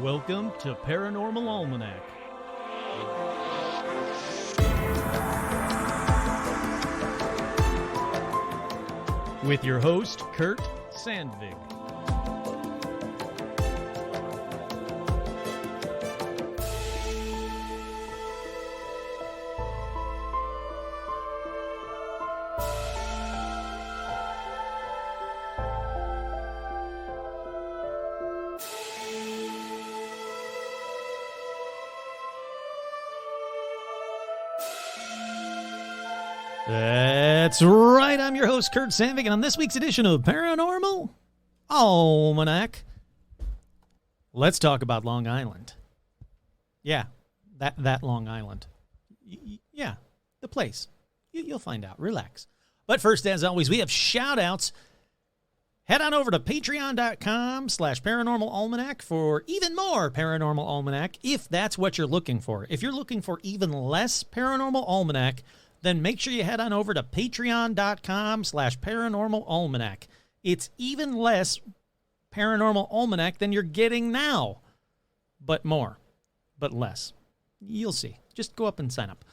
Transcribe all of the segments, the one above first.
Welcome to Paranormal Almanac. With your host, Kurt Sandvig. That's right, I'm your host, Kurt Sandvig, and on this week's edition of Paranormal Almanac, let's talk about Long Island. Yeah, that Long Island. Yeah, the place. You'll find out. Relax. But first, as always, we have shout-outs. Head on over to patreon.com/Paranormal Almanac for even more Paranormal Almanac, if that's what you're looking for. If you're looking for even less Paranormal Almanac, then make sure you head on over to patreon.com/Paranormal Almanac. It's even less Paranormal Almanac than you're getting now, but more, but less. You'll see. Just go up and sign up.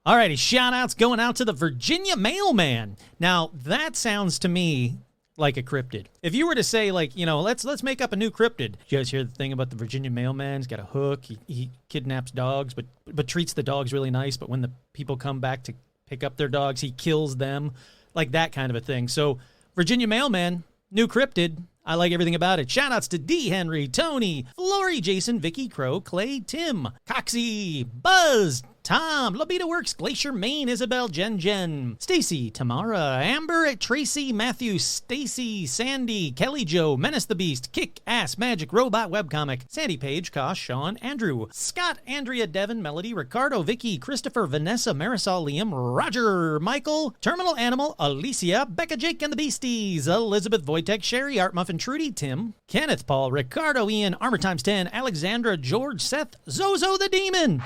Alrighty, shout-outs going out to the Virginia Mailman. Now, that sounds to me like a cryptid. If you were to say, like, you know, let's make up a new cryptid. You guys hear the thing about the Virginia Mailman? He's got a hook. He kidnaps dogs, but treats the dogs really nice. But when the people come back to pick up their dogs, he kills them. Like that kind of a thing. So, Virginia Mailman, new cryptid. I like everything about it. Shoutouts to D. Henry, Tony, Flory, Jason, Vicky, Crow, Clay, Tim, Coxie, Buzz, Tom, Lobita Works, Glacier, Maine, Isabel, Jen, Stacy, Tamara, Amber, Tracy, Matthew, Stacy, Sandy, Kelly Joe, Menace the Beast, Kick Ass Magic Robot Webcomic, Sandy Page, Kosh, Sean, Andrew, Scott, Andrea, Devin, Melody, Ricardo, Vicky, Christopher, Vanessa, Marisol, Liam, Roger, Michael, Terminal Animal, Alicia, Becca, Jake and the Beasties, Elizabeth, Wojtek, Sherry, Art Muffin, Trudy, Tim, Kenneth, Paul, Ricardo, Ian, Armor Times 10, Alexandra, George, Seth, Zozo the Demon,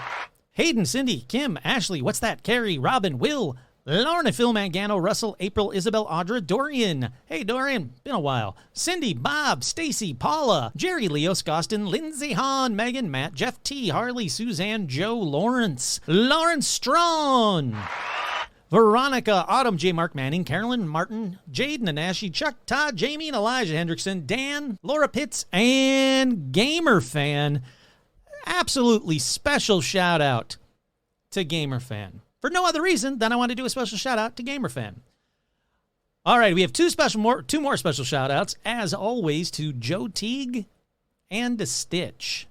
Hayden, Cindy, Kim, Ashley, What's That, Carrie, Robin, Will, Lorna, Phil, Mangano, Russell, April, Isabel, Audra, Dorian. Hey, Dorian, been a while. Cindy, Bob, Stacy, Paula, Jerry, Leo, Scostin, Lindsay, Han, Megan, Matt, Jeff T, Harley, Suzanne, Joe, Lawrence Strong, Veronica, Autumn, J. Mark Manning, Carolyn, Martin, Jade, Nanashi, Chuck, Todd, Jamie, and Elijah Hendrickson, Dan, Laura Pitts, and Gamer Fan. Absolutely special shout out to Gamer Fan. For no other reason than I want to do a special shout out to Gamer Fan. All right, we have two more special shout outs, as always, to Joe Teague and to Stitch.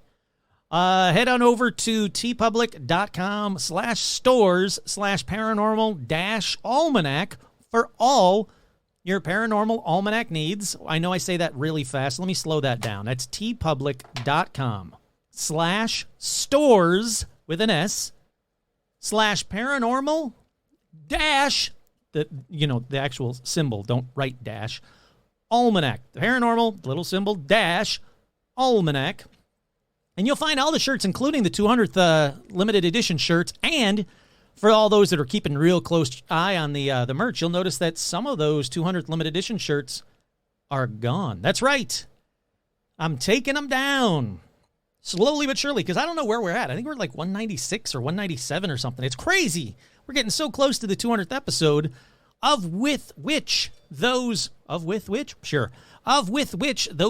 Head on over to tpublic.com/stores/paranormal-almanac for all your Paranormal Almanac needs. I know I say that really fast. Let me slow that down. That's tpublic.com/stores with an S /paranormal dash, the actual symbol, don't write dash, almanac, the paranormal little symbol dash almanac, and you'll find all the shirts, including the 200th limited edition shirts. And for all those that are keeping real close eye on the merch, you'll notice that some of those 200th limited edition shirts are gone. That's right, I'm taking them down. Slowly but surely, because I don't know where we're at. I think we're like 196 or 197 or something. It's crazy. We're getting so close to the 200th episode, with which those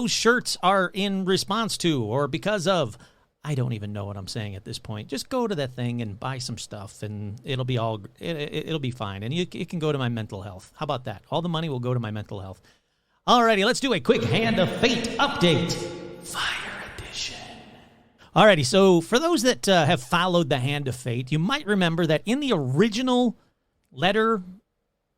shirts are in response to, or because of. I don't even know what I'm saying at this point. Just go to that thing and buy some stuff, and it'll be fine. And it can go to my mental health. How about that? All the money will go to my mental health. Alrighty, let's do a quick Hand of Fate update. Fire edition. Alrighty, so for those that have followed the Hand of Fate, you might remember that in the original letter,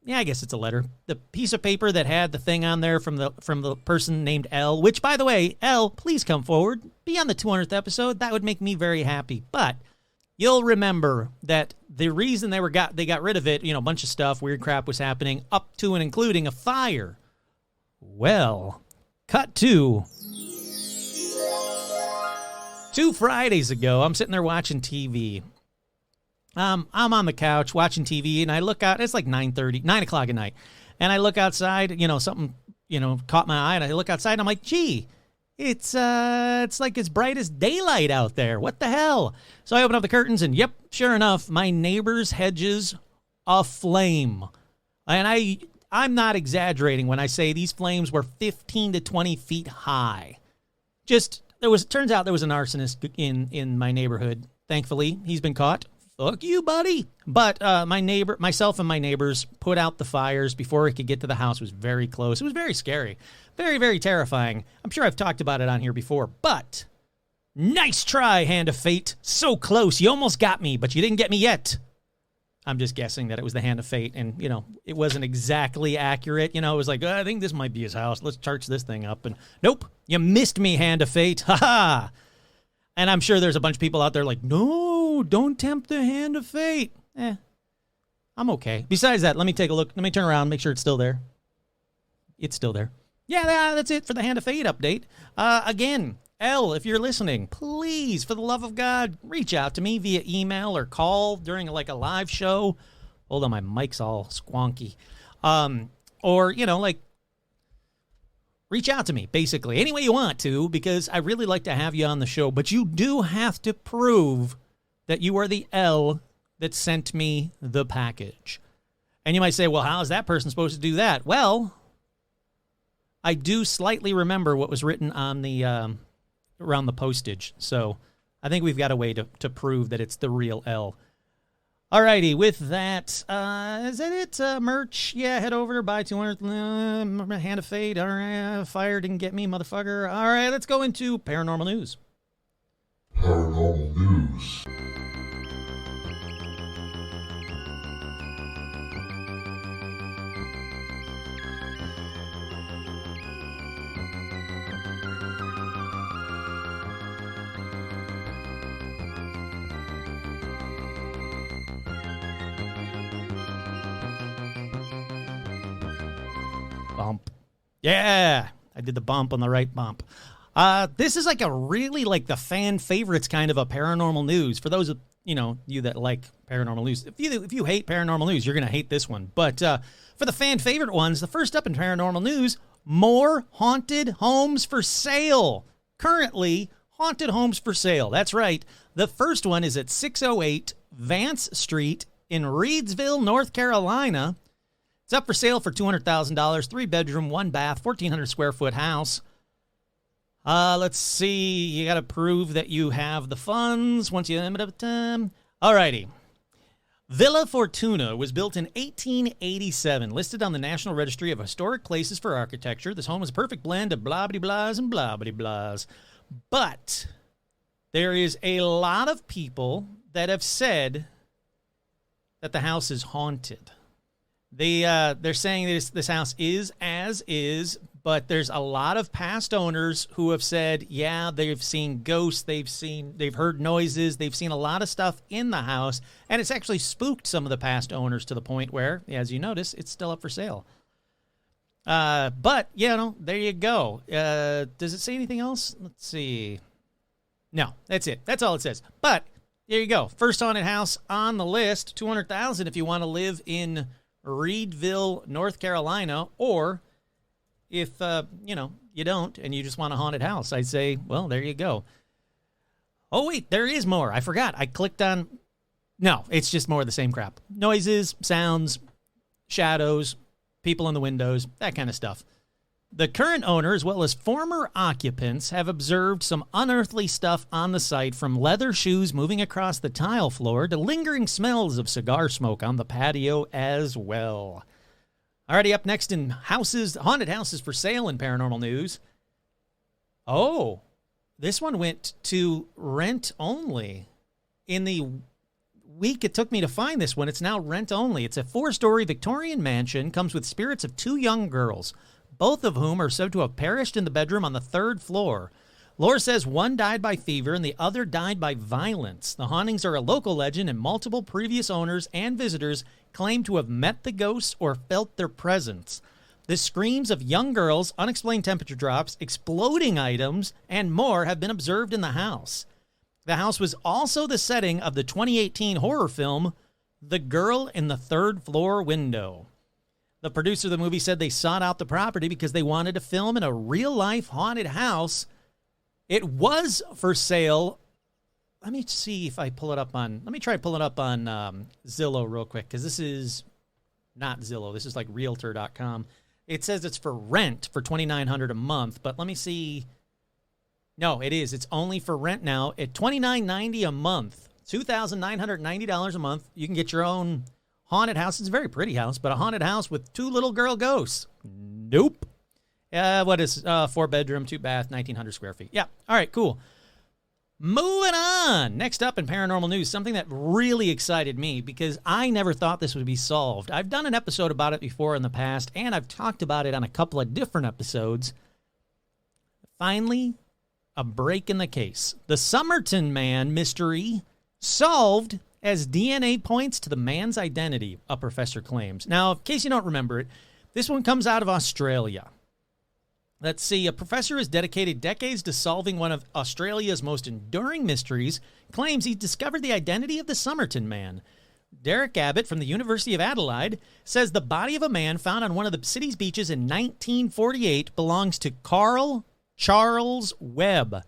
yeah, I guess it's a letter, the piece of paper that had the thing on there from the person named L, which, by the way, L, please come forward, be on the 200th episode. That would make me very happy. But you'll remember that the reason they got rid of it, a bunch of stuff, weird crap was happening, up to and including a fire. Well, cut to 2 Fridays ago, I'm sitting there watching TV. I'm on the couch watching TV, and I look out. It's like 9 o'clock at night. And I look outside, something, caught my eye, and I look outside, and I'm like, gee, It's like as bright as daylight out there. What the hell? So I open up the curtains and yep, sure enough, my neighbor's hedges aflame. And I'm not exaggerating when I say these flames were 15 to 20 feet high. Turns out there was an arsonist in my neighborhood. Thankfully, he's been caught. Fuck you, buddy. But myself and my neighbors put out the fires before it could get to the house. It was very close. It was very scary. Very, very terrifying. I'm sure I've talked about it on here before, but nice try, Hand of Fate. So close. You almost got me, but you didn't get me yet. I'm just guessing that it was the Hand of Fate, and, it wasn't exactly accurate. It was like, I think this might be his house. Let's charge this thing up. And nope, you missed me, Hand of Fate. Ha-ha. And I'm sure there's a bunch of people out there like, no, don't tempt the Hand of Fate. I'm okay. Besides that, let me take a look. Let me turn around, make sure it's still there. It's still there. Yeah, that's it for the Hand of Fate update. Again, Elle, if you're listening, please, for the love of God, reach out to me via email or call during a live show. Hold on, my mic's all squonky. Or, reach out to me, basically, any way you want to, because I really like to have you on the show. But you do have to prove that you are the Elle that sent me the package. And you might say, well, how is that person supposed to do that? Well, I do slightly remember what was written on the around the postage. So I think we've got a way to prove that it's the real Elle. Alrighty, with that, is that it? Merch? Yeah, head over to buy 200. Hand of Fate. All right, fire didn't get me, motherfucker. All right, let's go into paranormal news. Paranormal news. Bump. Yeah, I did the bump on the right bump. This is a really the fan favorites kind of a paranormal news. For those of you that like paranormal news, if you hate paranormal news, you're gonna hate this one. But for the fan favorite ones, the first up in paranormal news: more haunted homes for sale. Currently, haunted homes for sale. That's right. The first one is at 608 Vance Street in Reidsville, North Carolina. It's up for sale for $200,000, 3-bedroom, 1-bath, 1,400 square foot house. Let's see. You got to prove that you have the funds once you limit up time. Alrighty. Villa Fortuna was built in 1887, listed on the National Registry of Historic Places for Architecture. This home is a perfect blend of blah-blah-blahs and blah-blah-blahs. But there is a lot of people that have said that the house is haunted. They're saying this house is as is, but there's a lot of past owners who have said, yeah, they've seen ghosts, they've heard noises, they've seen a lot of stuff in the house, and it's actually spooked some of the past owners to the point where, as you notice, it's still up for sale. But, there you go. Does it say anything else? Let's see. No, that's it. That's all it says. But there you go. First haunted house on the list, $200,000 if you want to live in Reidsville, North Carolina, or if, you don't and you just want a haunted house, I'd say, well, there you go. Oh, wait, there is more. I forgot. I clicked on... No, it's just more of the same crap. Noises, sounds, shadows, people in the windows, that kind of stuff. The current owner, as well as former occupants, have observed some unearthly stuff on the site, from leather shoes moving across the tile floor to lingering smells of cigar smoke on the patio as well. Already up next in haunted houses for sale in paranormal news. Oh, this one went to rent only. In the week it took me to find this one, it's now rent only. It's a 4-story Victorian mansion, comes with spirits of 2 young girls, both of whom are said to have perished in the bedroom on the 3rd floor. Lore says one died by fever and the other died by violence. The hauntings are a local legend, and multiple previous owners and visitors claim to have met the ghosts or felt their presence. The screams of young girls, unexplained temperature drops, exploding items, and more have been observed in the house. The house was also the setting of the 2018 horror film, The Girl in the 3rd Floor Window. The producer of the movie said they sought out the property because they wanted to film in a real-life haunted house It was for sale. Let me see if I pull it up on, let me try pulling it up on Zillow real quick, because this is not Zillow. This is like realtor.com. It says it's for rent for $2,900 a month, but let me see. No, it is. It's only for rent now at $2,990 a month, $2,990 a month. You can get your own haunted house. It's a very pretty house, but a haunted house with 2 little girl ghosts. Nope. What is 4 bedroom, 2 bath, 1,900 square feet. Yeah. All right, cool. Moving on. Next up in paranormal news, something that really excited me because I never thought this would be solved. I've done an episode about it before in the past, and I've talked about it on a couple of different episodes. Finally, a break in the case. The Somerton Man mystery solved as DNA points to the man's identity, a professor claims. Now, in case you don't remember it, this one comes out of Australia. Let's see, a professor has dedicated decades to solving one of Australia's most enduring mysteries, claims he discovered the identity of the Somerton Man. Derek Abbott from the University of Adelaide says the body of a man found on one of the city's beaches in 1948 belongs to Carl Charles Webb,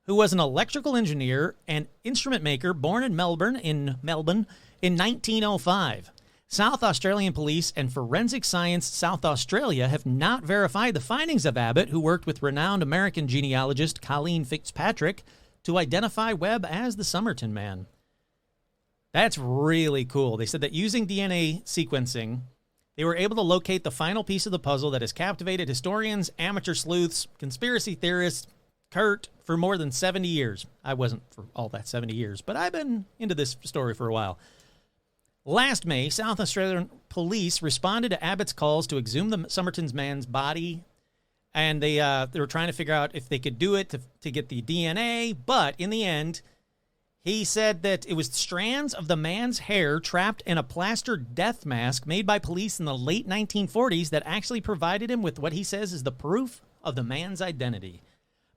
who was an electrical engineer and instrument maker born in Melbourne in 1905. South Australian Police and Forensic Science South Australia have not verified the findings of Abbott, who worked with renowned American genealogist Colleen Fitzpatrick to identify Webb as the Somerton Man. That's really cool. They said that using DNA sequencing, they were able to locate the final piece of the puzzle that has captivated historians, amateur sleuths, conspiracy theorists, Kurt, for more than 70 years. I wasn't for all that 70 years, but I've been into this story for a while. Last May, South Australian police responded to Abbott's calls to exhume the Somerton man's body, and they were trying to figure out if they could do it to get the DNA, but in the end, he said that it was strands of the man's hair trapped in a plaster death mask made by police in the late 1940s that actually provided him with what he says is the proof of the man's identity.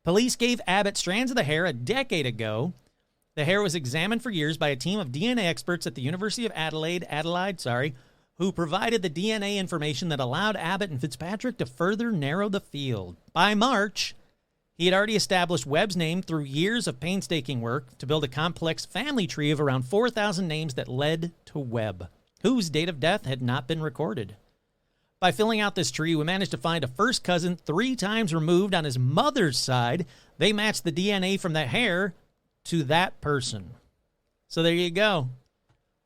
Police gave Abbott strands of the hair a decade ago. The hair was examined for years by a team of DNA experts at the University of Adelaide, who provided the DNA information that allowed Abbott and Fitzpatrick to further narrow the field. By March, he had already established Webb's name through years of painstaking work to build a complex family tree of around 4,000 names that led to Webb, whose date of death had not been recorded. By filling out this tree, we managed to find a first cousin 3 times removed on his mother's side. They matched the DNA from the hair to that person. So there you go.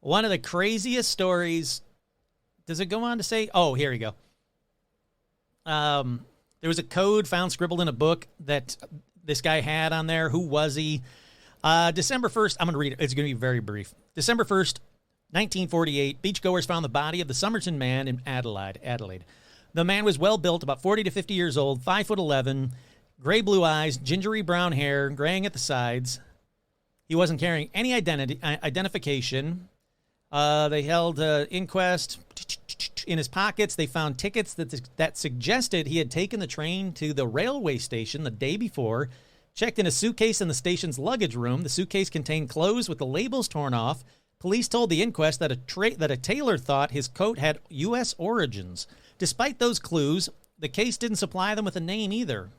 One of the craziest stories. Does it go on to say? Oh, here we go. There was a code found scribbled in a book that this guy had on there. Who was he? December 1st. I'm going to read it. It's going to be very brief. December 1st, 1948, beachgoers found the body of the Somerton Man in Adelaide. The man was well built, about 40 to 50 years old, 5'11", gray blue eyes, gingery brown hair, graying at the sides. He wasn't carrying any identification. They held an inquest. In his pockets, they found tickets that suggested he had taken the train to the railway station the day before. Checked in a suitcase in the station's luggage room. The suitcase contained clothes with the labels torn off. Police told the inquest that a tailor thought his coat had U.S. origins. Despite those clues, the case didn't supply them with a name either.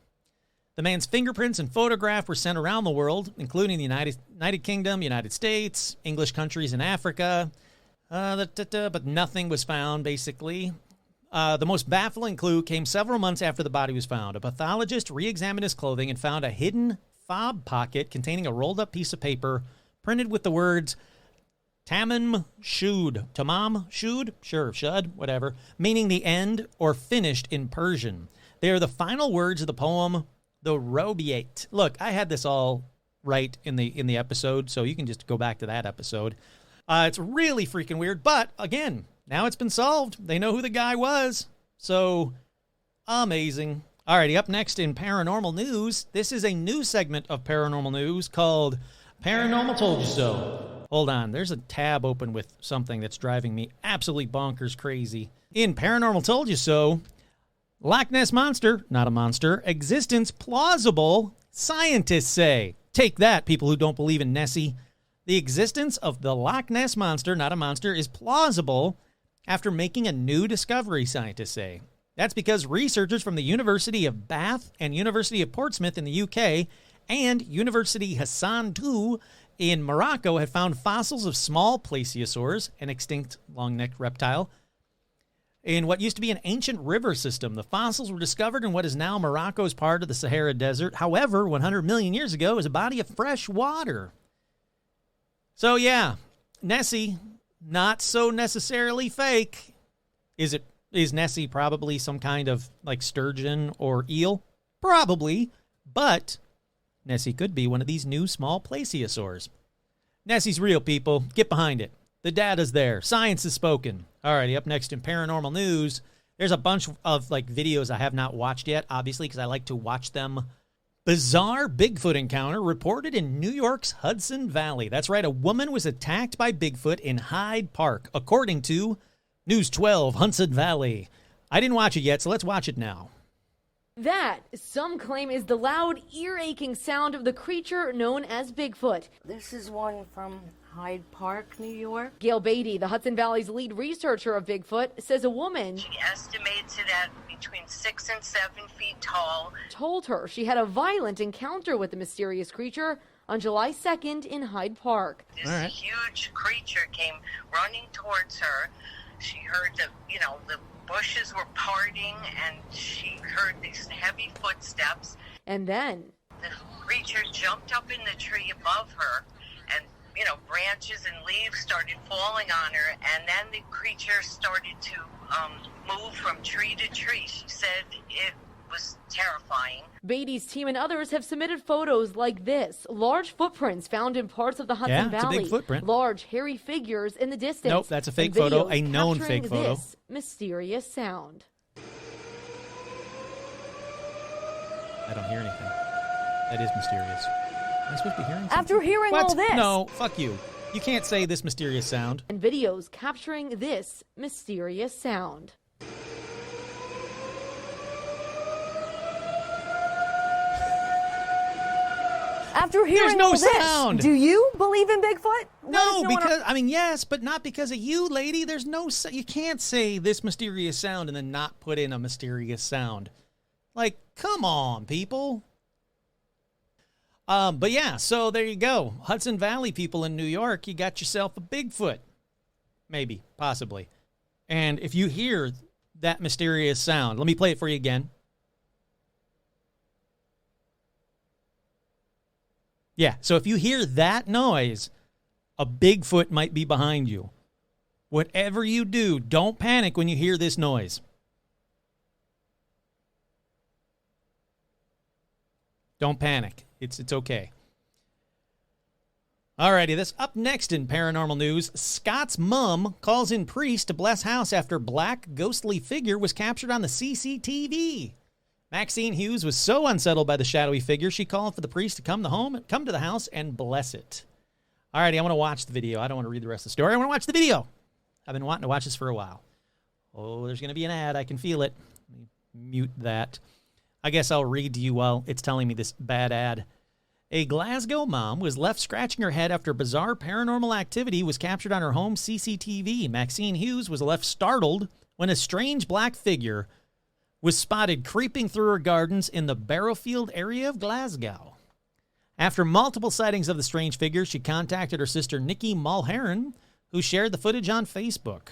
The man's fingerprints and photograph were sent around the world, including the United Kingdom, United States, English countries in Africa, but nothing was found, basically. The most baffling clue came several months after the body was found. A pathologist re-examined his clothing and found a hidden fob pocket containing a rolled-up piece of paper printed with the words Tamam Shud. Tamam Shud? Sure, Shud, whatever. Meaning the end or finished in Persian. They are the final words of the poem The Rubaiyat. Look, I had this all right in the episode, so you can just go back to that episode. It's really freaking weird, but again, now it's been solved. They know who the guy was, so amazing. Alrighty, up next in paranormal news, this is a new segment of paranormal news called Paranormal Told You So. Hold on, there's a tab open with something that's driving me absolutely bonkers crazy. In Paranormal Told You So, Loch Ness Monster, not a monster, existence plausible, scientists say. Take that, people who don't believe in Nessie. The existence of the Loch Ness Monster, not a monster, is plausible after making a new discovery, scientists say. That's because researchers from the University of Bath and University of Portsmouth in the UK And University Hassan II in Morocco had found fossils of small plesiosaurs, an extinct long-necked reptile, in what used to be an ancient river system. The fossils were discovered in what is now Morocco's part of the Sahara Desert. However, 100 million years ago, it was a body of fresh water. So yeah, Nessie, not so necessarily fake. Is Nessie probably some kind of like sturgeon or eel? Probably, but Nessie could be one of these new small plesiosaurs. Nessie's real, people. Get behind it. The data's there. Science has spoken. Alrighty, up next in paranormal news, there's a bunch of like videos I have not watched yet, obviously, because I like to watch them. Bizarre Bigfoot encounter reported in New York's Hudson Valley. That's right, a woman was attacked by Bigfoot in Hyde Park, according to News 12 Hudson Valley. I didn't watch it yet, so let's watch it now. That, some claim, is the loud, ear-aching sound of the creature known as Bigfoot. This is one from Hyde Park, New York. Gail Beatty, the Hudson Valley's lead researcher of Bigfoot, says a woman She estimates it at between 6 and 7 feet tall. told her she had a violent encounter with the mysterious creature on July 2nd in Hyde Park. This huge creature came running towards her. She heard the bushes were parting, and she heard these heavy footsteps. And then The creature jumped up in the tree above her, and branches and leaves started falling on her, and then the creature started to move from tree to tree. She said it was terrifying. Beatty's team and others have submitted photos like this. Large footprints found in parts of the Hudson Yeah, it's a Valley. big footprint. Large, hairy figures in the distance. Nope, that's a fake And photo, videos a known capturing fake photo. This mysterious sound. I don't hear anything. That is mysterious. Am I supposed to be hearing something? After hearing What? all this, No, fuck you. You can't say this mysterious sound. and videos capturing this mysterious sound. After hearing no all this, sound. do you believe in Bigfoot? No, because, yes, but not because of you, lady. There's no, you can't say this mysterious sound and then not put in a mysterious sound. Like, come on, people. But yeah, so there you go. Hudson Valley people in New York, you got yourself a Bigfoot. Maybe, possibly. And if you hear that mysterious sound, let me play it for you again. Yeah, so if you hear that noise, a Bigfoot might be behind you. Whatever you do, don't panic when you hear this noise. Don't panic. It's okay. Alrighty, this up next in paranormal news. Scott's mom calls in priest to bless house after black ghostly figure was captured on the CCTV. Maxine Hughes was so unsettled by the shadowy figure, she called for the priest to come to the house and bless it. Alrighty, I want to watch the video. I don't want to read the rest of the story. I want to watch the video. I've been wanting to watch this for a while. Oh, there's going to be an ad. I can feel it. Let me mute that. I guess I'll read to you while it's telling me this bad ad. A Glasgow mom was left scratching her head after bizarre paranormal activity was captured on her home CCTV. Maxine Hughes was left startled when a strange black figure was spotted creeping through her gardens in the Barrowfield area of Glasgow. After multiple sightings of the strange figure, she contacted her sister Nikki Mulheron, who shared the footage on Facebook.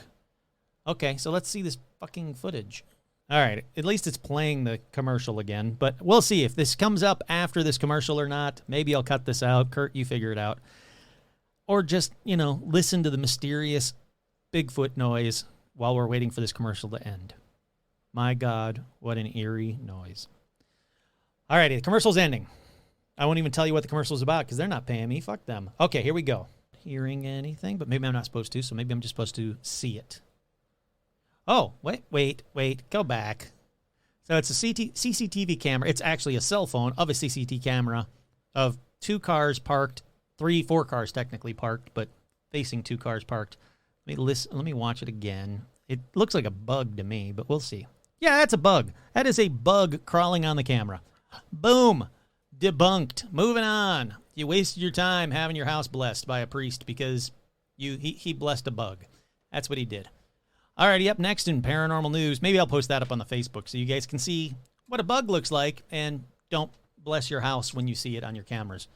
Okay, so let's see this fucking footage. All right, at least it's playing the commercial again, but we'll see if this comes up after this commercial or not. Maybe I'll cut this out. Kurt, you figure it out. Or just, listen to the mysterious Bigfoot noise while we're waiting for this commercial to end. My God, what an eerie noise. All righty, the commercial's ending. I won't even tell you what the commercial's about because they're not paying me. Fuck them. Okay, here we go. Hearing anything, but maybe I'm not supposed to, so maybe I'm just supposed to see it. Oh, wait. Go back. So it's a CCTV camera. It's actually a cell phone of a CCTV camera of 2 cars parked, 4 cars technically parked, but facing 2 cars parked. Let me watch it again. It looks like a bug to me, but we'll see. Yeah, that's a bug. That is a bug crawling on the camera. Boom. Debunked. Moving on. You wasted your time having your house blessed by a priest because he blessed a bug. That's what he did. Alrighty, up next in paranormal news. Maybe I'll post that up on the Facebook so you guys can see what a bug looks like and don't bless your house when you see it on your cameras.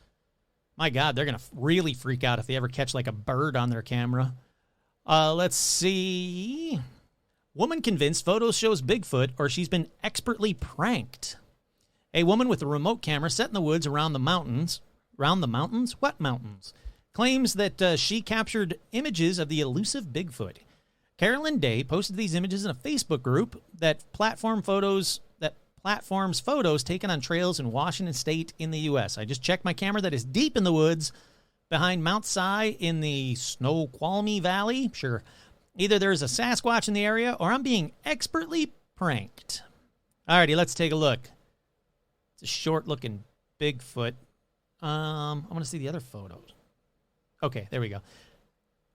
My God, they're going to really freak out if they ever catch like a bird on their camera. Let's see. Woman convinced photos shows Bigfoot or she's been expertly pranked. A woman with a remote camera set in the woods around the mountains. Around the mountains? What mountains? Claims that she captured images of the elusive Bigfoot. Carolyn Day posted these images in a Facebook group that platforms photos taken on trails in Washington State in the U.S. I just checked my camera that is deep in the woods behind Mount Si in the Snoqualmie Valley. Sure. Either there's a Sasquatch in the area or I'm being expertly pranked. Alrighty, let's take a look. It's a short-looking Bigfoot. I want to see the other photos. Okay, there we go.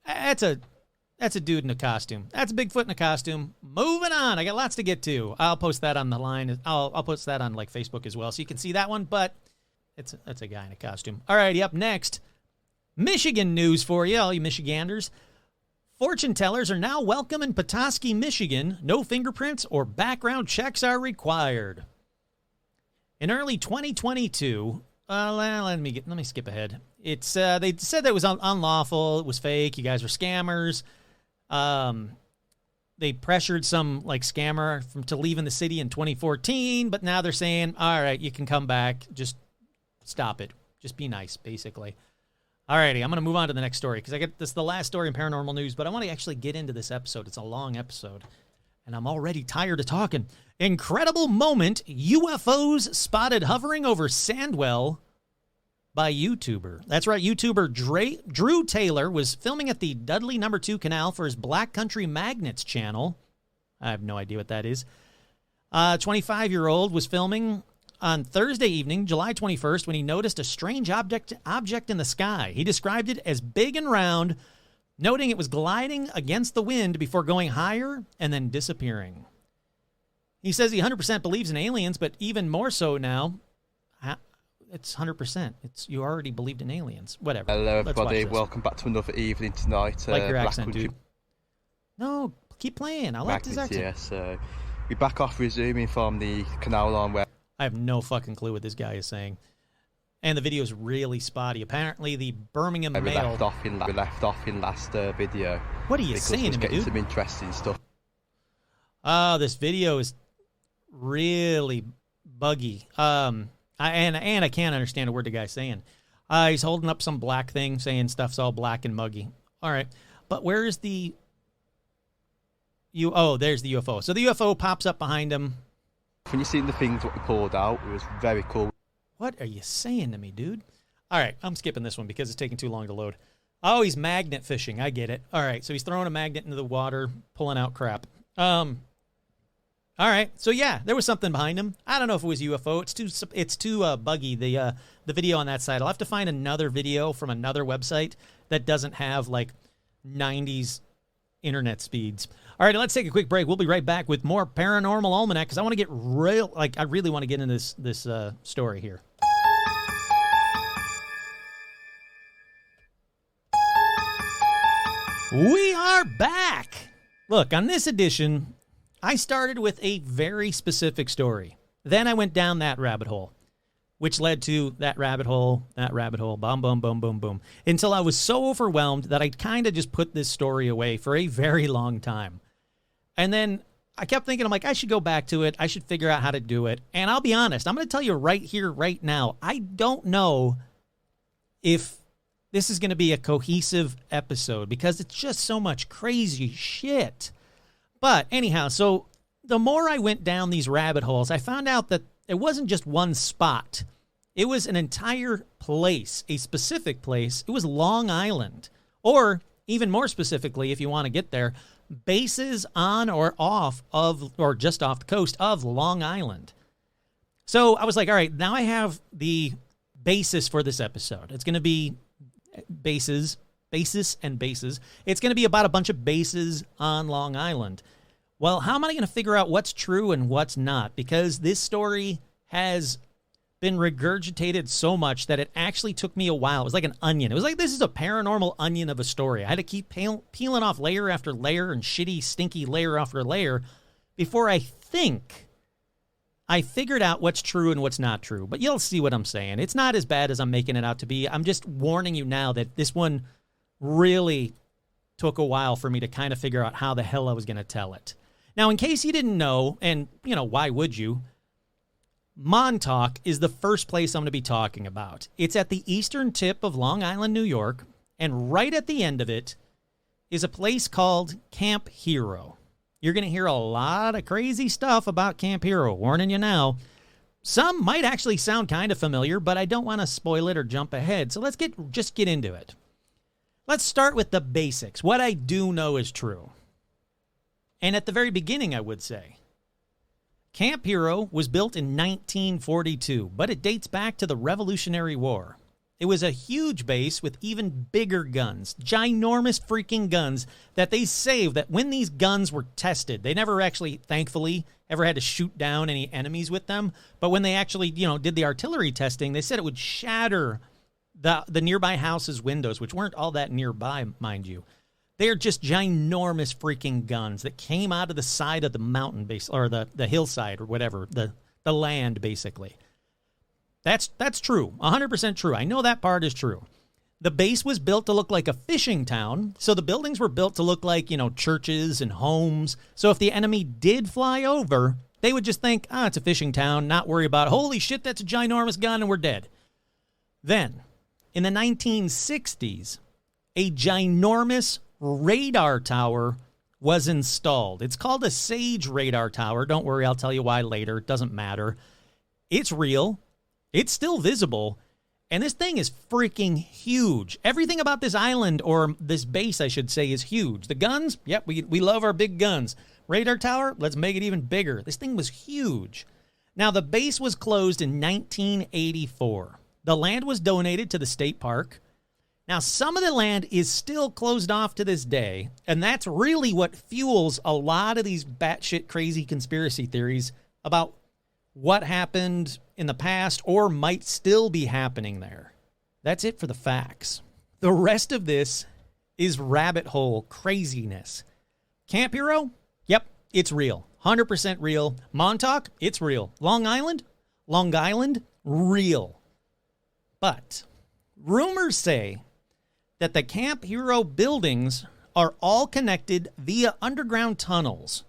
That's a dude in a costume. That's a Bigfoot in a costume. Moving on. I got lots to get to. I'll post that on the line. I'll post that on like Facebook as well, so you can see that one. But that's a guy in a costume. Alrighty, up next, Michigan news for you, all you Michiganders. Fortune tellers are now welcome in Petoskey, Michigan. No fingerprints or background checks are required. In early 2022, let me skip ahead. It's they said that it was unlawful. It was fake. You guys were scammers. They pressured some like scammer to leave in the city in 2014, but now they're saying, all right, you can come back. Just stop it. Just be nice, basically. Alrighty, I'm going to move on to the next story because this is the last story in paranormal news, but I want to actually get into this episode. It's a long episode, and I'm already tired of talking. Incredible moment, UFOs spotted hovering over Sandwell by YouTuber. That's right, YouTuber Drew Taylor was filming at the Dudley No. 2 Canal for his Black Country Magnets channel. I have no idea what that is. 25-year-old was filming on Thursday evening, July 21st, when he noticed a strange object in the sky. He described it as big and round, noting it was gliding against the wind before going higher and then disappearing. He says he 100% believes in aliens, but even more so now. It's 100%. You already believed in aliens. Whatever. Hello, everybody. Welcome back to another evening tonight. Like your accent, dude. No, keep playing. I like his accent. Yeah, so we're back off resuming from the canal line where... I have no fucking clue what this guy is saying. And the video is really spotty. Apparently, the Birmingham Mail... We left off in last video. What are you saying to me, dude? Some interesting stuff. Oh, this video is really buggy. And I can't understand a word the guy's saying. He's holding up some black thing, saying stuff's all black and muggy. All right, but where is the... there's the UFO. So the UFO pops up behind him. When you seen the things what we pulled out, it was very cool. What are you saying to me, dude? All right, I'm skipping this one because it's taking too long to load. Oh, he's magnet fishing. I get it. All right, so he's throwing a magnet into the water, pulling out crap. All right, so yeah, there was something behind him. I don't know if it was UFO. It's too buggy, the video on that side. I'll have to find another video from another website that doesn't have, like, 90s internet speeds. All right, let's take a quick break. We'll be right back with more Paranormal Almanac because I want to get I really want to get into this story here. We are back. Look, on this edition, I started with a very specific story. Then I went down that rabbit hole, which led to that rabbit hole, boom, boom, boom, boom, boom, until I was so overwhelmed that I kind of just put this story away for a very long time. And then I kept thinking, I'm like, I should go back to it. I should figure out how to do it. And I'll be honest, I'm going to tell you right here, right now, I don't know if this is going to be a cohesive episode because it's just so much crazy shit. But anyhow, so the more I went down these rabbit holes, I found out that it wasn't just one spot. It was an entire place, a specific place. It was Long Island, or even more specifically, if you want to get there, bases on or off of, or just off the coast of Long Island. So I was like, all right, now I have the basis for this episode. It's going to be basis and bases. It's going to be about a bunch of bases on Long Island. Well, how am I going to figure out what's true and what's not? Because this story has been regurgitated so much that it actually took me a while. It was like an onion. It was like this is a paranormal onion of a story. I had to keep peeling off layer after layer and shitty, stinky layer after layer before I think I figured out what's true and what's not true, but you'll see what I'm saying. It's not as bad as I'm making it out to be. I'm just warning you now that this one really took a while for me to kind of figure out how the hell I was going to tell it. Now, in case you didn't know, and, why would you? Montauk is the first place I'm going to be talking about. It's at the eastern tip of Long Island, New York, and right at the end of it is a place called Camp Hero. You're going to hear a lot of crazy stuff about Camp Hero, warning you now. Some might actually sound kind of familiar, but I don't want to spoil it or jump ahead, so let's just get into it. Let's start with the basics, what I do know is true. And at the very beginning, I would say, Camp Hero was built in 1942, but it dates back to the Revolutionary War. It was a huge base with even bigger guns, ginormous freaking guns that they saved that when these guns were tested, they never actually, thankfully, ever had to shoot down any enemies with them. But when they actually, did the artillery testing, they said it would shatter the nearby house's windows, which weren't all that nearby, mind you. They're just ginormous freaking guns that came out of the side of the mountain base, or the hillside or whatever, the land basically. That's true, 100% true. I know that part is true. The base was built to look like a fishing town, so the buildings were built to look like, churches and homes. So if the enemy did fly over, they would just think, it's a fishing town, not worry about, holy shit, that's a ginormous gun and we're dead. Then, in the 1960s, a ginormous radar tower was installed. It's called a Sage radar tower. Don't worry, I'll tell you why later. It doesn't matter. It's real. It's still visible, and this thing is freaking huge. Everything about this island, or this base, I should say, is huge. The guns, yep, we love our big guns. Radar tower, let's make it even bigger. This thing was huge. Now, the base was closed in 1984. The land was donated to the state park. Now, some of the land is still closed off to this day, and that's really what fuels a lot of these batshit crazy conspiracy theories about what happened in the past or might still be happening there. That's it for the facts. The rest of this is rabbit hole craziness. Camp Hero? Yep, it's real. 100% real. Montauk? It's real. Long Island? Real. But rumors say that the Camp Hero buildings are all connected via underground tunnels.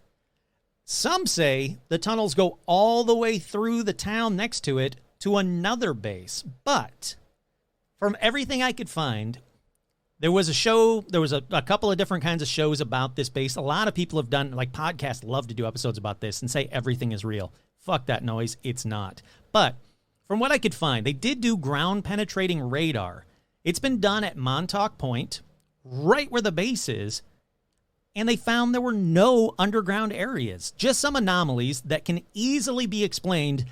Some say the tunnels go all the way through the town next to it to another base. But from everything I could find, there was a couple of different kinds of shows about this base. A lot of people have done, like podcasts love to do episodes about this and say everything is real. Fuck that noise. It's not. But from what I could find, they did do ground penetrating radar. It's been done at Montauk Point, right where the base is. And they found there were no underground areas, just some anomalies that can easily be explained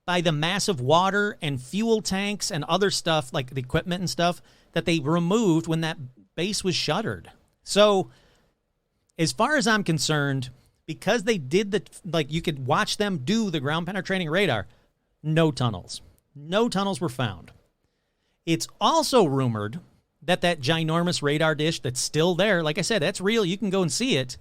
by the massive water and fuel tanks and other stuff, like the equipment and stuff, that they removed when that base was shuttered. So, as far as I'm concerned, because they did you could watch them do the ground penetrating radar, no tunnels. No tunnels were found. It's also rumored that ginormous radar dish that's still there, like I said, that's real. You can go and see it.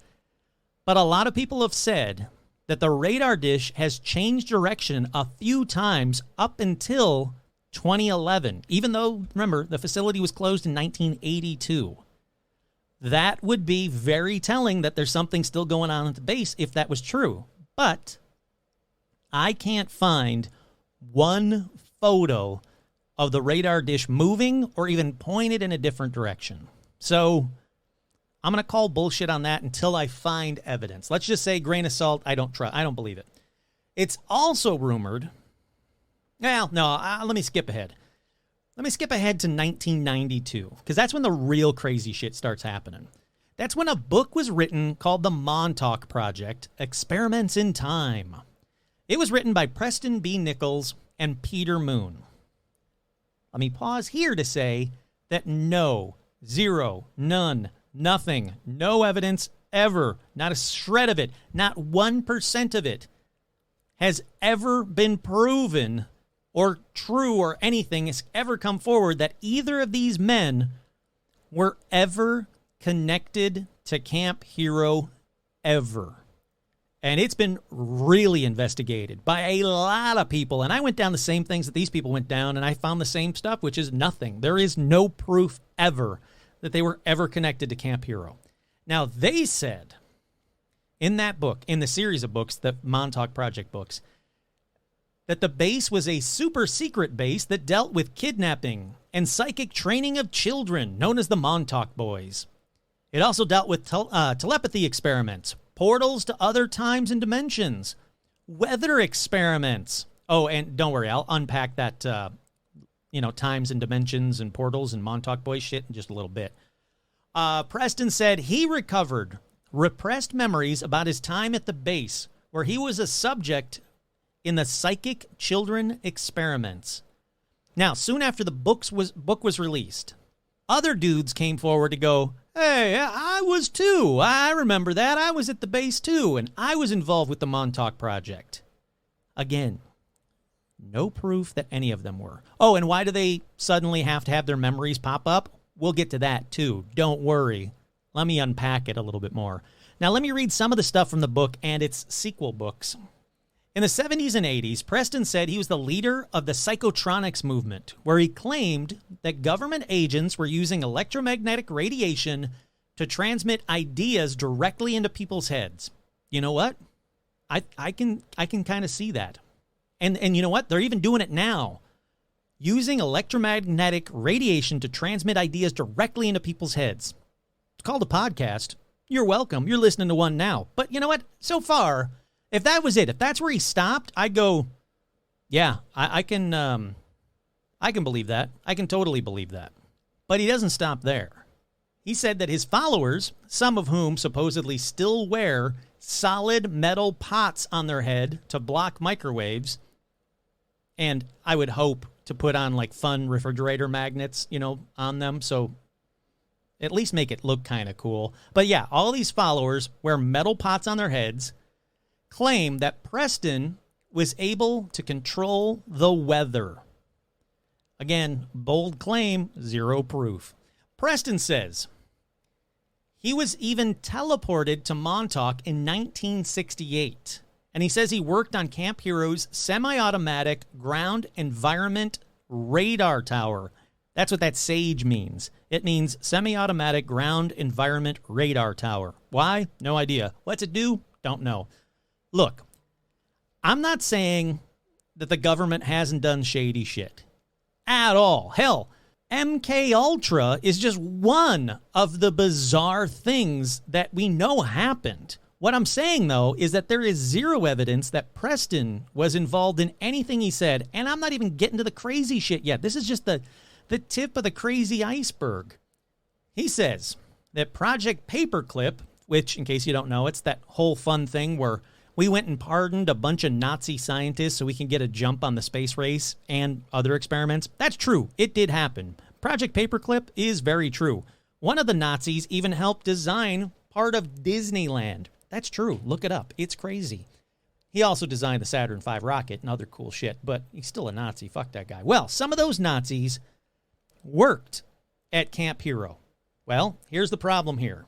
But a lot of people have said that the radar dish has changed direction a few times up until 2011, even though, remember, the facility was closed in 1982. That would be very telling that there's something still going on at the base if that was true. But I can't find one photo of the radar dish moving or even pointed in a different direction. So I'm going to call bullshit on that until I find evidence. Let's just say grain of salt. I don't believe it. It's also rumored. Well, no, let me skip ahead. Let me skip ahead to 1992, because that's when the real crazy shit starts happening. That's when a book was written called The Montauk Project, Experiments in Time. It was written by Preston B. Nichols and Peter Moon. Let me pause here to say that no, zero, none, nothing, no evidence ever, not a shred of it, not 1% of it has ever been proven or true or anything has ever come forward that either of these men were ever connected to Camp Hero ever. And it's been really investigated by a lot of people. And I went down the same things that these people went down, and I found the same stuff, which is nothing. There is no proof ever that they were ever connected to Camp Hero. Now, they said in that book, in the series of books, the Montauk Project books, that the base was a super secret base that dealt with kidnapping and psychic training of children, known as the Montauk Boys. It also dealt with telepathy experiments, portals to other times and dimensions, weather experiments. Oh, and don't worry, I'll unpack that, times and dimensions and portals and Montauk Boys shit in just a little bit. Preston said he recovered repressed memories about his time at the base, where he was a subject in the psychic children experiments. Now, soon after the book was released, other dudes came forward to go, hey, I was too. I remember that. I was at the base too, and I was involved with the Montauk Project. Again, no proof that any of them were. Oh, and why do they suddenly have to have their memories pop up? We'll get to that too. Don't worry. Let me unpack it a little bit more. Now, let me read some of the stuff from the book and its sequel books. In the 70s and 80s, Preston said he was the leader of the psychotronics movement, where he claimed that government agents were using electromagnetic radiation to transmit ideas directly into people's heads. You know what? I can kind of see that. And you know what? They're even doing it now. Using electromagnetic radiation to transmit ideas directly into people's heads. It's called a podcast. You're welcome. You're listening to one now. But you know what? So far, if that was it, if that's where he stopped, I'd go, yeah, I can believe that. I can totally believe that. But he doesn't stop there. He said that his followers, some of whom supposedly still wear solid metal pots on their head to block microwaves, and I would hope to put on like fun refrigerator magnets, on them, so at least make it look kind of cool. But yeah, all these followers wear metal pots on their heads, claim that Preston was able to control the weather. Again, bold claim, zero proof. Preston says he was even teleported to Montauk in 1968. And he says he worked on Camp Hero's semi-automatic ground environment radar tower. That's what that SAGE means. It means semi-automatic ground environment radar tower. Why? No idea. What's it do? Don't know. Look, I'm not saying that the government hasn't done shady shit at all. Hell, MK Ultra is just one of the bizarre things that we know happened. What I'm saying, though, is that there is zero evidence that Preston was involved in anything he said, and I'm not even getting to the crazy shit yet. This is just the tip of the crazy iceberg. He says that Project Paperclip, which, in case you don't know, it's that whole fun thing where we went and pardoned a bunch of Nazi scientists so we can get a jump on the space race and other experiments. That's true. It did happen. Project Paperclip is very true. One of the Nazis even helped design part of Disneyland. That's true. Look it up. It's crazy. He also designed the Saturn V rocket and other cool shit, but he's still a Nazi. Fuck that guy. Well, some of those Nazis worked at Camp Hero. Well, here's the problem here.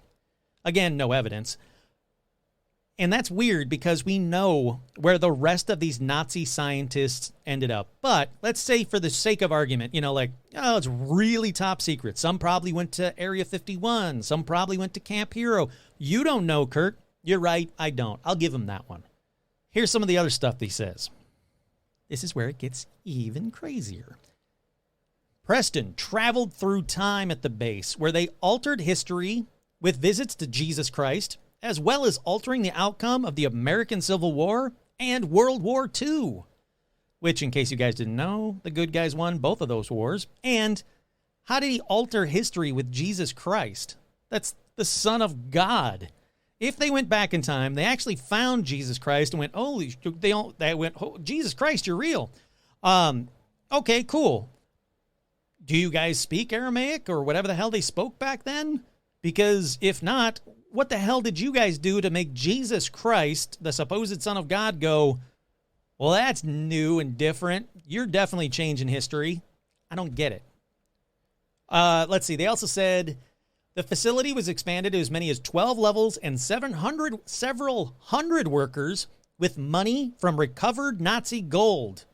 Again, no evidence. And that's weird because we know where the rest of these Nazi scientists ended up. But let's say for the sake of argument, it's really top secret. Some probably went to Area 51. Some probably went to Camp Hero. You don't know, Kurt. You're right. I don't. I'll give him that one. Here's some of the other stuff he says. This is where it gets even crazier. Preston traveled through time at the base where they altered history with visits to Jesus Christ, as well as altering the outcome of the American Civil War and World War II, which, in case you guys didn't know, the good guys won both of those wars. And how did he alter history with Jesus Christ? That's the Son of God. If they went back in time, they actually found Jesus Christ and went, Jesus Christ, you're real. Okay, cool. Do you guys speak Aramaic or whatever the hell they spoke back then? Because if not, what the hell did you guys do to make Jesus Christ, the supposed Son of God, go, well, that's new and different. You're definitely changing history. I don't get it. Let's see. They also said The facility was expanded to as many as 12 levels and several hundred workers with money from recovered Nazi gold.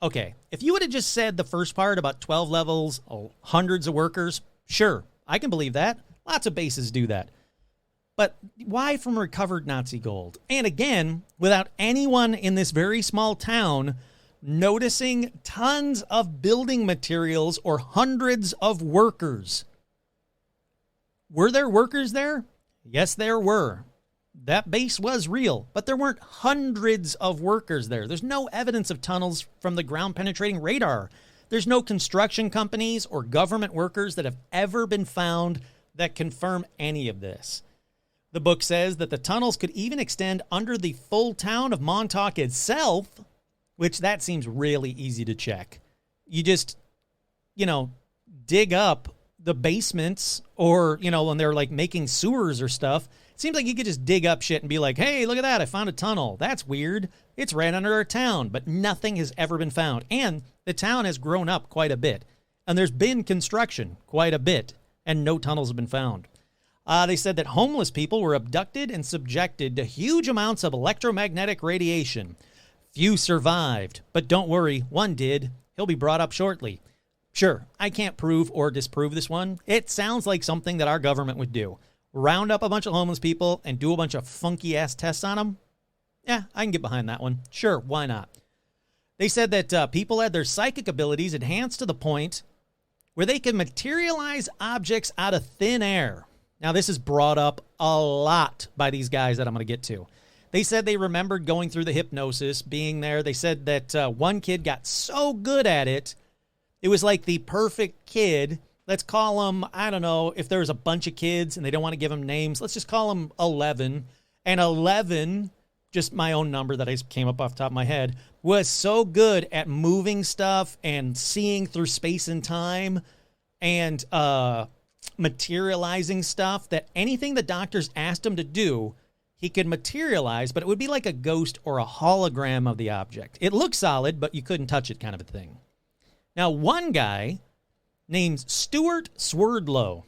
Okay, if you would have just said the first part about 12 levels, hundreds of workers, sure, I can believe that. Lots of bases do that. But why from recovered Nazi gold? And again, without anyone in this very small town noticing tons of building materials or hundreds of workers. Were there workers there? Yes, there were. That base was real, but there weren't hundreds of workers there. There's no evidence of tunnels from the ground-penetrating radar. There's no construction companies or government workers that have ever been found that confirm any of this. The book says that the tunnels could even extend under the full town of Montauk itself, which that seems really easy to check. You just, dig up the basements or, when they're like making sewers or stuff. It seems like you could just dig up shit and be like, hey, look at that. I found a tunnel. That's weird. It's right under our town, but nothing has ever been found. And the town has grown up quite a bit. And there's been construction quite a bit, and no tunnels have been found. They said that homeless people were abducted and subjected to huge amounts of electromagnetic radiation. Few survived, but don't worry, one did. He'll be brought up shortly. Sure, I can't prove or disprove this one. It sounds like something that our government would do. Round up a bunch of homeless people and do a bunch of funky-ass tests on them? Yeah, I can get behind that one. Sure, why not? They said that people had their psychic abilities enhanced to the point where they could materialize objects out of thin air. Now, this is brought up a lot by these guys that I'm going to get to. They said they remembered going through the hypnosis, being there. They said that one kid got so good at it, it was like the perfect kid. Let's call him, I don't know, if there's a bunch of kids and they don't want to give them names, let's just call him 11. And 11, just my own number that I came up off the top of my head, was so good at moving stuff and seeing through space and time and materializing stuff that anything the doctors asked him to do, he could materialize, but it would be like a ghost or a hologram of the object. It looked solid, but you couldn't touch it kind of a thing. Now, one guy named Stuart Swerdlow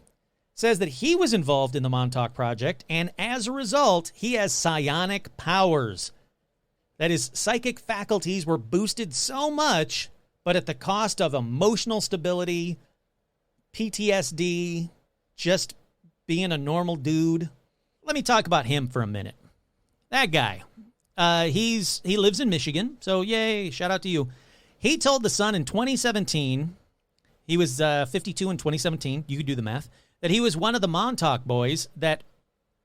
says that he was involved in the Montauk Project, and as a result, he has psionic powers. That his psychic faculties were boosted so much, but at the cost of emotional stability, PTSD, just being a normal dude. Let me talk about him for a minute. That guy, he lives in Michigan, so yay, shout out to you. He told The Sun in 2017, he was 52 in 2017, you could do the math, that he was one of the Montauk boys that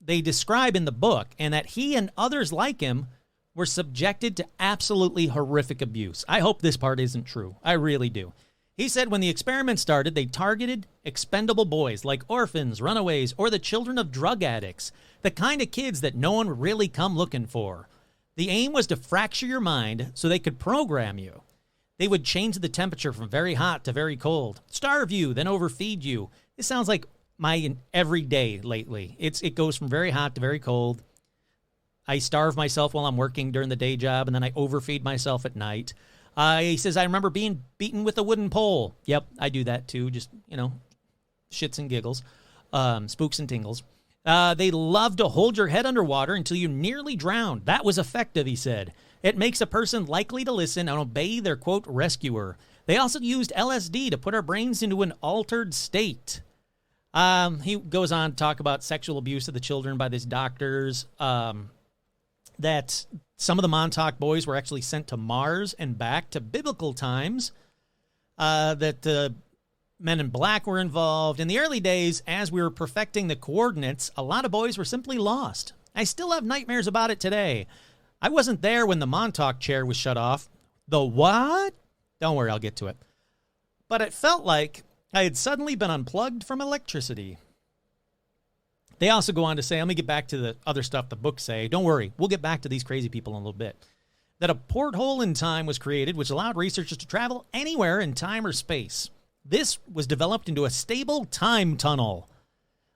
they describe in the book, and that he and others like him were subjected to absolutely horrific abuse. I hope this part isn't true. I really do. He said when the experiment started, they targeted expendable boys like orphans, runaways, or the children of drug addicts, the kind of kids that no one would really come looking for. The aim was to fracture your mind so they could program you. They would change the temperature from very hot to very cold, starve you, then overfeed you. This sounds like my everyday lately. It goes from very hot to very cold. I starve myself while I'm working during the day job, and then I overfeed myself at night. He says, I remember being beaten with a wooden pole. Yep, I do that too. Just, shits and giggles, spooks and tingles. They love to hold your head underwater until you nearly drowned. That was effective, he said. It makes a person likely to listen and obey their, quote, rescuer. They also used LSD to put our brains into an altered state. He goes on to talk about sexual abuse of the children by these doctors, that some of the Montauk boys were actually sent to Mars and back to biblical times, that Men in Black were involved. In the early days, as we were perfecting the coordinates, a lot of boys were simply lost. I still have nightmares about it today. I wasn't there when the Montauk chair was shut off. The what? Don't worry, I'll get to it. But it felt like I had suddenly been unplugged from electricity. They also go on to say, let me get back to the other stuff the books say. Don't worry, we'll get back to these crazy people in a little bit. That a porthole in time was created, which allowed researchers to travel anywhere in time or space. This was developed into a stable time tunnel.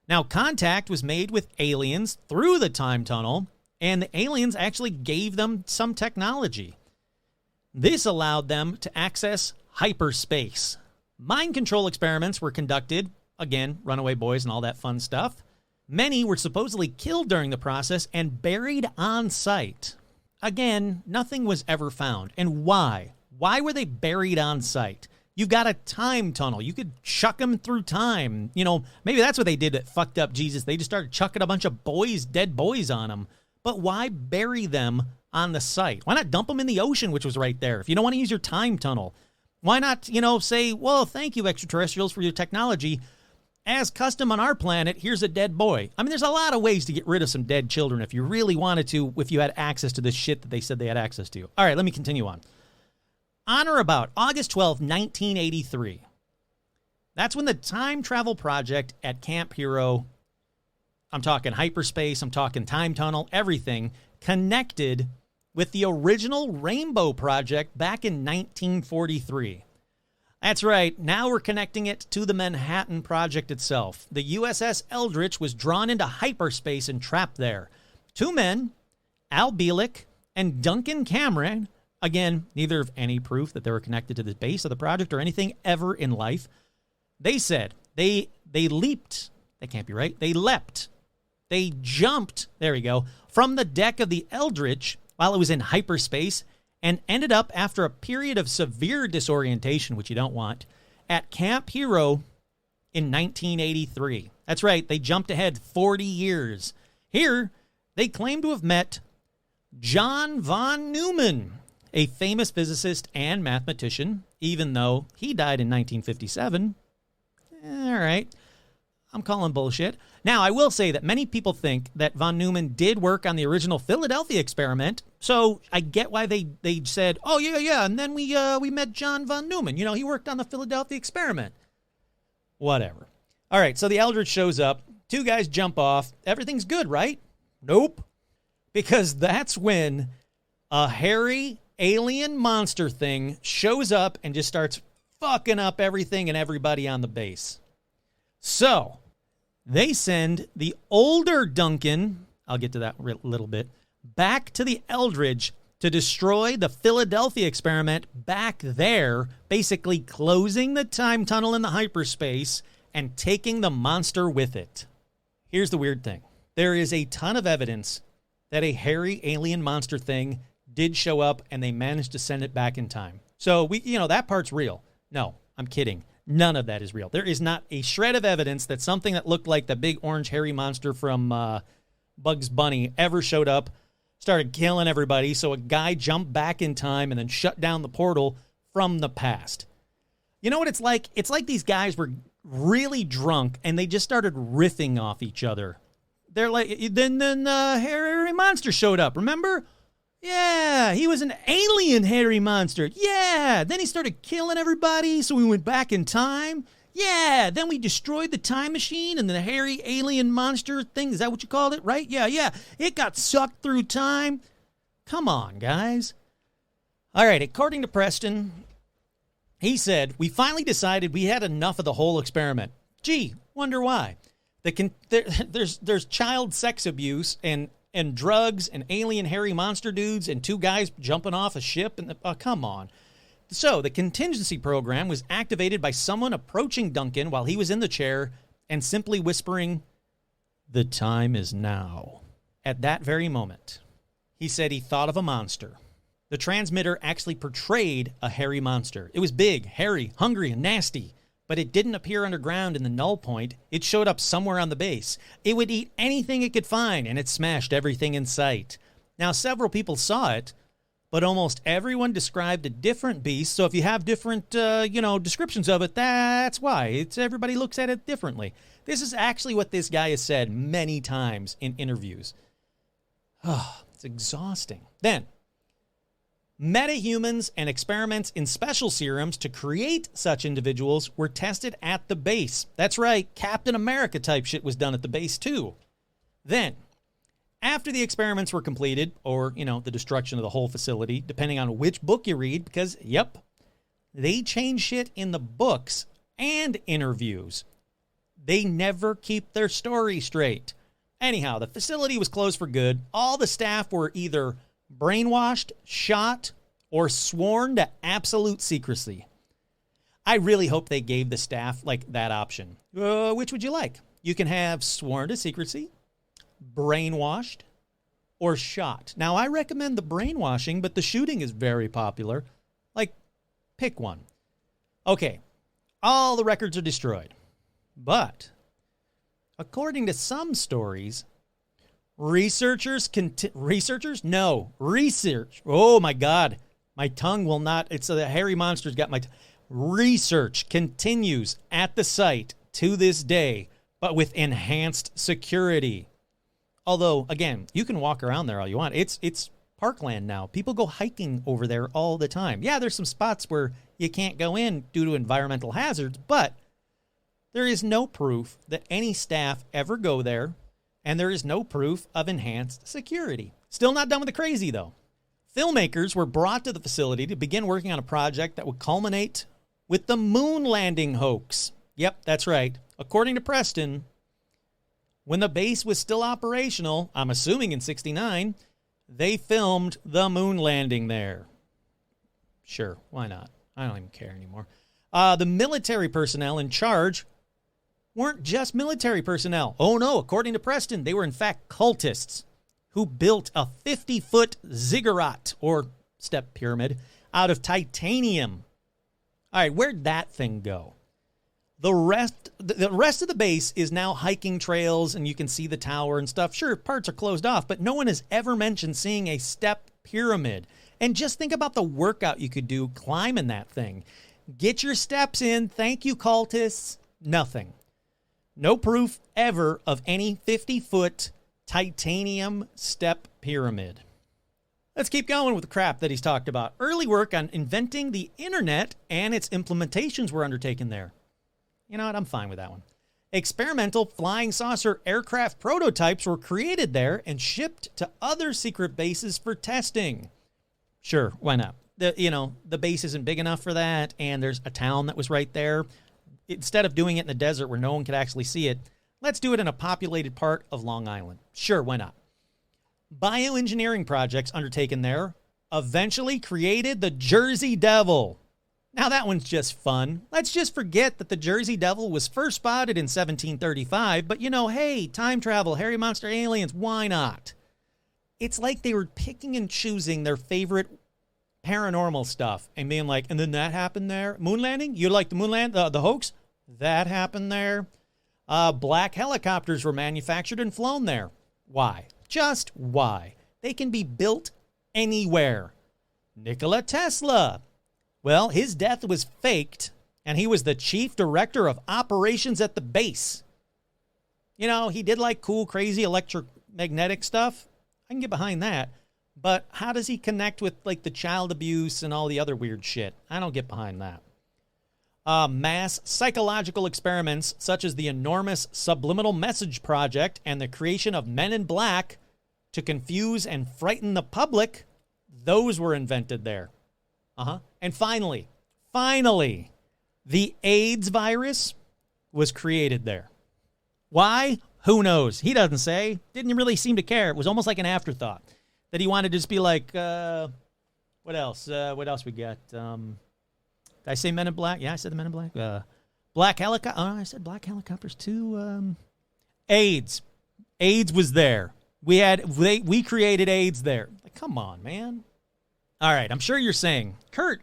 Now, contact was made with aliens through the time tunnel, and the aliens actually gave them some technology. This allowed them to access hyperspace. Mind control experiments were conducted again, runaway boys and all that fun stuff. Many were supposedly killed during the process and buried on site. Again, nothing was ever found. And why? Why were they buried on site? You've got a time tunnel. You could chuck them through time. You know, maybe that's what they did that fucked up Jesus. They just started chucking a bunch of boys, dead boys on him. But why bury them on the site? Why not dump them in the ocean, which was right there? If you don't want to use your time tunnel, why not, say, well, thank you, extraterrestrials, for your technology. As custom on our planet, here's a dead boy. I mean, there's a lot of ways to get rid of some dead children if you really wanted to, if you had access to this shit that they said they had access to. All right, let me continue on. On or about August 12, 1983. That's when the time travel project at Camp Hero, I'm talking hyperspace, I'm talking time tunnel, everything, connected with the original Rainbow Project back in 1943. That's right, now we're connecting it to the Manhattan Project itself. The USS Eldridge was drawn into hyperspace and trapped there. Two men, Al Bielek and Duncan Cameron, again, neither of any proof that they were connected to the base of the project or anything ever in life. They said they leaped. That can't be right. They leapt. They jumped, there we go, from the deck of the Eldridge while it was in hyperspace and ended up, after a period of severe disorientation, which you don't want, at Camp Hero in 1983. That's right, they jumped ahead 40 years. Here, they claim to have met John von Neumann, a famous physicist and mathematician, even though he died in 1957. All right, I'm calling bullshit. Now, I will say that many people think that von Neumann did work on the original Philadelphia experiment, so I get why they said, oh, yeah, and then we met John von Neumann. You know, he worked on the Philadelphia experiment. Whatever. All right, so the Eldridge shows up. Two guys jump off. Everything's good, right? Nope. Because that's when a hairy alien monster thing shows up and just starts fucking up everything and everybody on the base. So they send the older Duncan, I'll get to that a little bit, back to the Eldridge to destroy the Philadelphia experiment back there, basically closing the time tunnel in the hyperspace and taking the monster with it. Here's the weird thing. There is a ton of evidence that a hairy alien monster thing did show up and they managed to send it back in time. So that part's real. No, I'm kidding. None of that is real. There is not a shred of evidence that something that looked like the big orange hairy monster from Bugs Bunny ever showed up, started killing everybody, so a guy jumped back in time and then shut down the portal from the past. You know what it's like? It's like these guys were really drunk and they just started riffing off each other. They're like, then the hairy monster showed up, remember? Yeah, he was an alien hairy monster. Yeah, then he started killing everybody, so we went back in time. Yeah, then we destroyed the time machine and the hairy alien monster thing. Is that what you called it, right? Yeah. It got sucked through time. Come on, guys. All right, according to Preston, he said, we finally decided we had enough of the whole experiment. Gee, wonder why. There's child sex abuse and drugs and alien hairy monster dudes and two guys jumping off a ship. And come on. So the contingency program was activated by someone approaching Duncan while he was in the chair and simply whispering, "The time is now." At that very moment, he said he thought of a monster. The transmitter actually portrayed a hairy monster. It was big, hairy, hungry, and nasty. But it didn't appear underground in the null point. It showed up somewhere on the base. It would eat anything it could find, and it smashed everything in sight. Now, several people saw it, but almost everyone described a different beast. So if you have different, descriptions of it, that's why. Everybody looks at it differently. This is actually what this guy has said many times in interviews. Oh, it's exhausting. Then, metahumans and experiments in special serums to create such individuals were tested at the base. That's right, Captain America type shit was done at the base too. Then, after the experiments were completed, or, the destruction of the whole facility, depending on which book you read, because, they change shit in the books and interviews. They never keep their story straight. Anyhow, the facility was closed for good. All the staff were either brainwashed, shot, or sworn to absolute secrecy. I really hope they gave the staff like that option. Which would you like? You can have sworn to secrecy, brainwashed, or shot. Now, I recommend the brainwashing, but the shooting is very popular. Like, pick one. Okay, all the records are destroyed. But, according to some stories, research. Oh, my God. My tongue will not. It's the hairy monster's got my research continues at the site to this day, but with enhanced security. Although, again, you can walk around there all you want. It's parkland now. People go hiking over there all the time. Yeah, there's some spots where you can't go in due to environmental hazards, but there is no proof that any staff ever go there, and there is no proof of enhanced security. Still not done with the crazy, though. Filmmakers were brought to the facility to begin working on a project that would culminate with the moon landing hoax. Yep, that's right. According to Preston, when the base was still operational, I'm assuming in '69, they filmed the moon landing there. Sure, why not? I don't even care anymore. The military personnel in charge weren't just military personnel. Oh no, according to Preston, they were in fact cultists who built a 50-foot ziggurat, or step pyramid, out of titanium. All right, where'd that thing go? The rest of the base is now hiking trails, and you can see the tower and stuff. Sure, parts are closed off, but no one has ever mentioned seeing a step pyramid. And just think about the workout you could do climbing that thing. Get your steps in. Thank you, cultists. Nothing. No proof ever of any 50-foot titanium step pyramid. Let's keep going with the crap that he's talked about. Early work on inventing the internet and its implementations were undertaken there. You know what? I'm fine with that one. Experimental flying saucer aircraft prototypes were created there and shipped to other secret bases for testing. Sure, why not? The base isn't big enough for that, and there's a town that was right there. Instead of doing it in the desert where no one could actually see it, let's do it in a populated part of Long Island. Sure, why not? Bioengineering projects undertaken there eventually created the Jersey Devil. Now that one's just fun. Let's just forget that the Jersey Devil was first spotted in 1735, but hey, time travel, hairy monster aliens, why not? It's like they were picking and choosing their favorite paranormal stuff and being like, and then that happened there? Moon landing? You like the moon land, the hoax? That happened there. Black helicopters were manufactured and flown there. Why? Just why? They can be built anywhere. Nikola Tesla. Well, his death was faked, and he was the chief director of operations at the base. He did like cool, crazy electromagnetic stuff. I can get behind that. But how does he connect with like the child abuse and all the other weird shit? I don't get behind that. Mass psychological experiments such as the enormous Subliminal Message Project and the creation of Men in Black to confuse and frighten the public, those were invented there. And finally, the AIDS virus was created there. Why? Who knows? He doesn't say. Didn't really seem to care. It was almost like an afterthought that he wanted to just be like, what else? What else we got? Did I say Men in Black? Yeah, I said the Men in Black. Black helicopter. Oh, I said black helicopters too. AIDS. AIDS was there. We created AIDS there. Like, come on, man. All right, I'm sure you're saying, Kurt,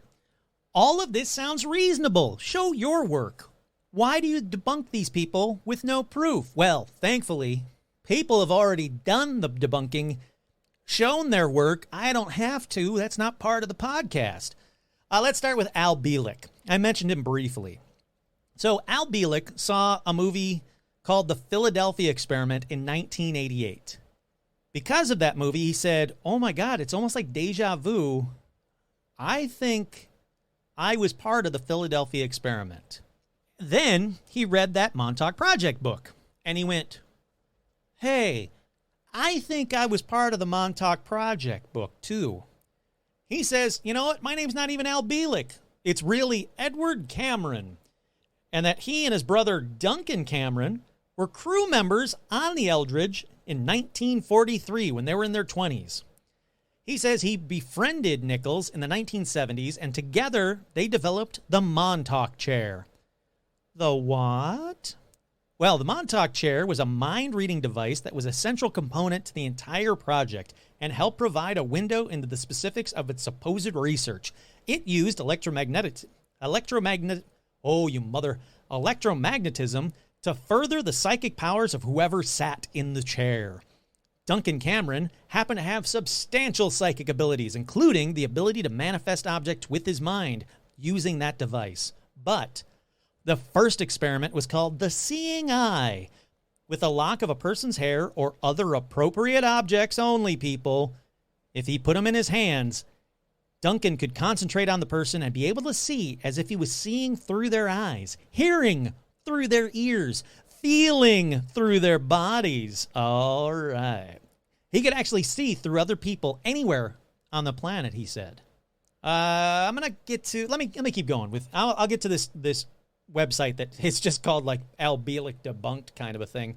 all of this sounds reasonable. Show your work. Why do you debunk these people with no proof? Well, thankfully, people have already done the debunking, shown their work. I don't have to. That's not part of the podcast. Let's start with Al Bielek. I mentioned him briefly. So Al Bielek saw a movie called The Philadelphia Experiment in 1988. Because of that movie, he said, oh my God, it's almost like deja vu. I think I was part of the Philadelphia Experiment. Then he read that Montauk Project book, and he went, hey, I think I was part of the Montauk Project book too. He says, you know what, my name's not even Al Bielek. It's really Edward Cameron. And that he and his brother Duncan Cameron were crew members on the Eldridge in 1943 when they were in their 20s. He says he befriended Nichols in the 1970s, and together they developed the Montauk chair. The what? Well, the Montauk chair was a mind-reading device that was a central component to the entire project and helped provide a window into the specifics of its supposed research. It used electromagnetism to further the psychic powers of whoever sat in the chair. Duncan Cameron happened to have substantial psychic abilities, including the ability to manifest objects with his mind using that device. But the first experiment was called the Seeing Eye. With a lock of a person's hair or other appropriate objects only, people, if he put them in his hands, Duncan could concentrate on the person and be able to see as if he was seeing through their eyes, hearing through their ears, feeling through their bodies. All right. He could actually see through other people anywhere on the planet, he said. I'm going to get to, let me keep going with, I'll get to this website that it's just called like Al Bielek Debunked kind of a thing.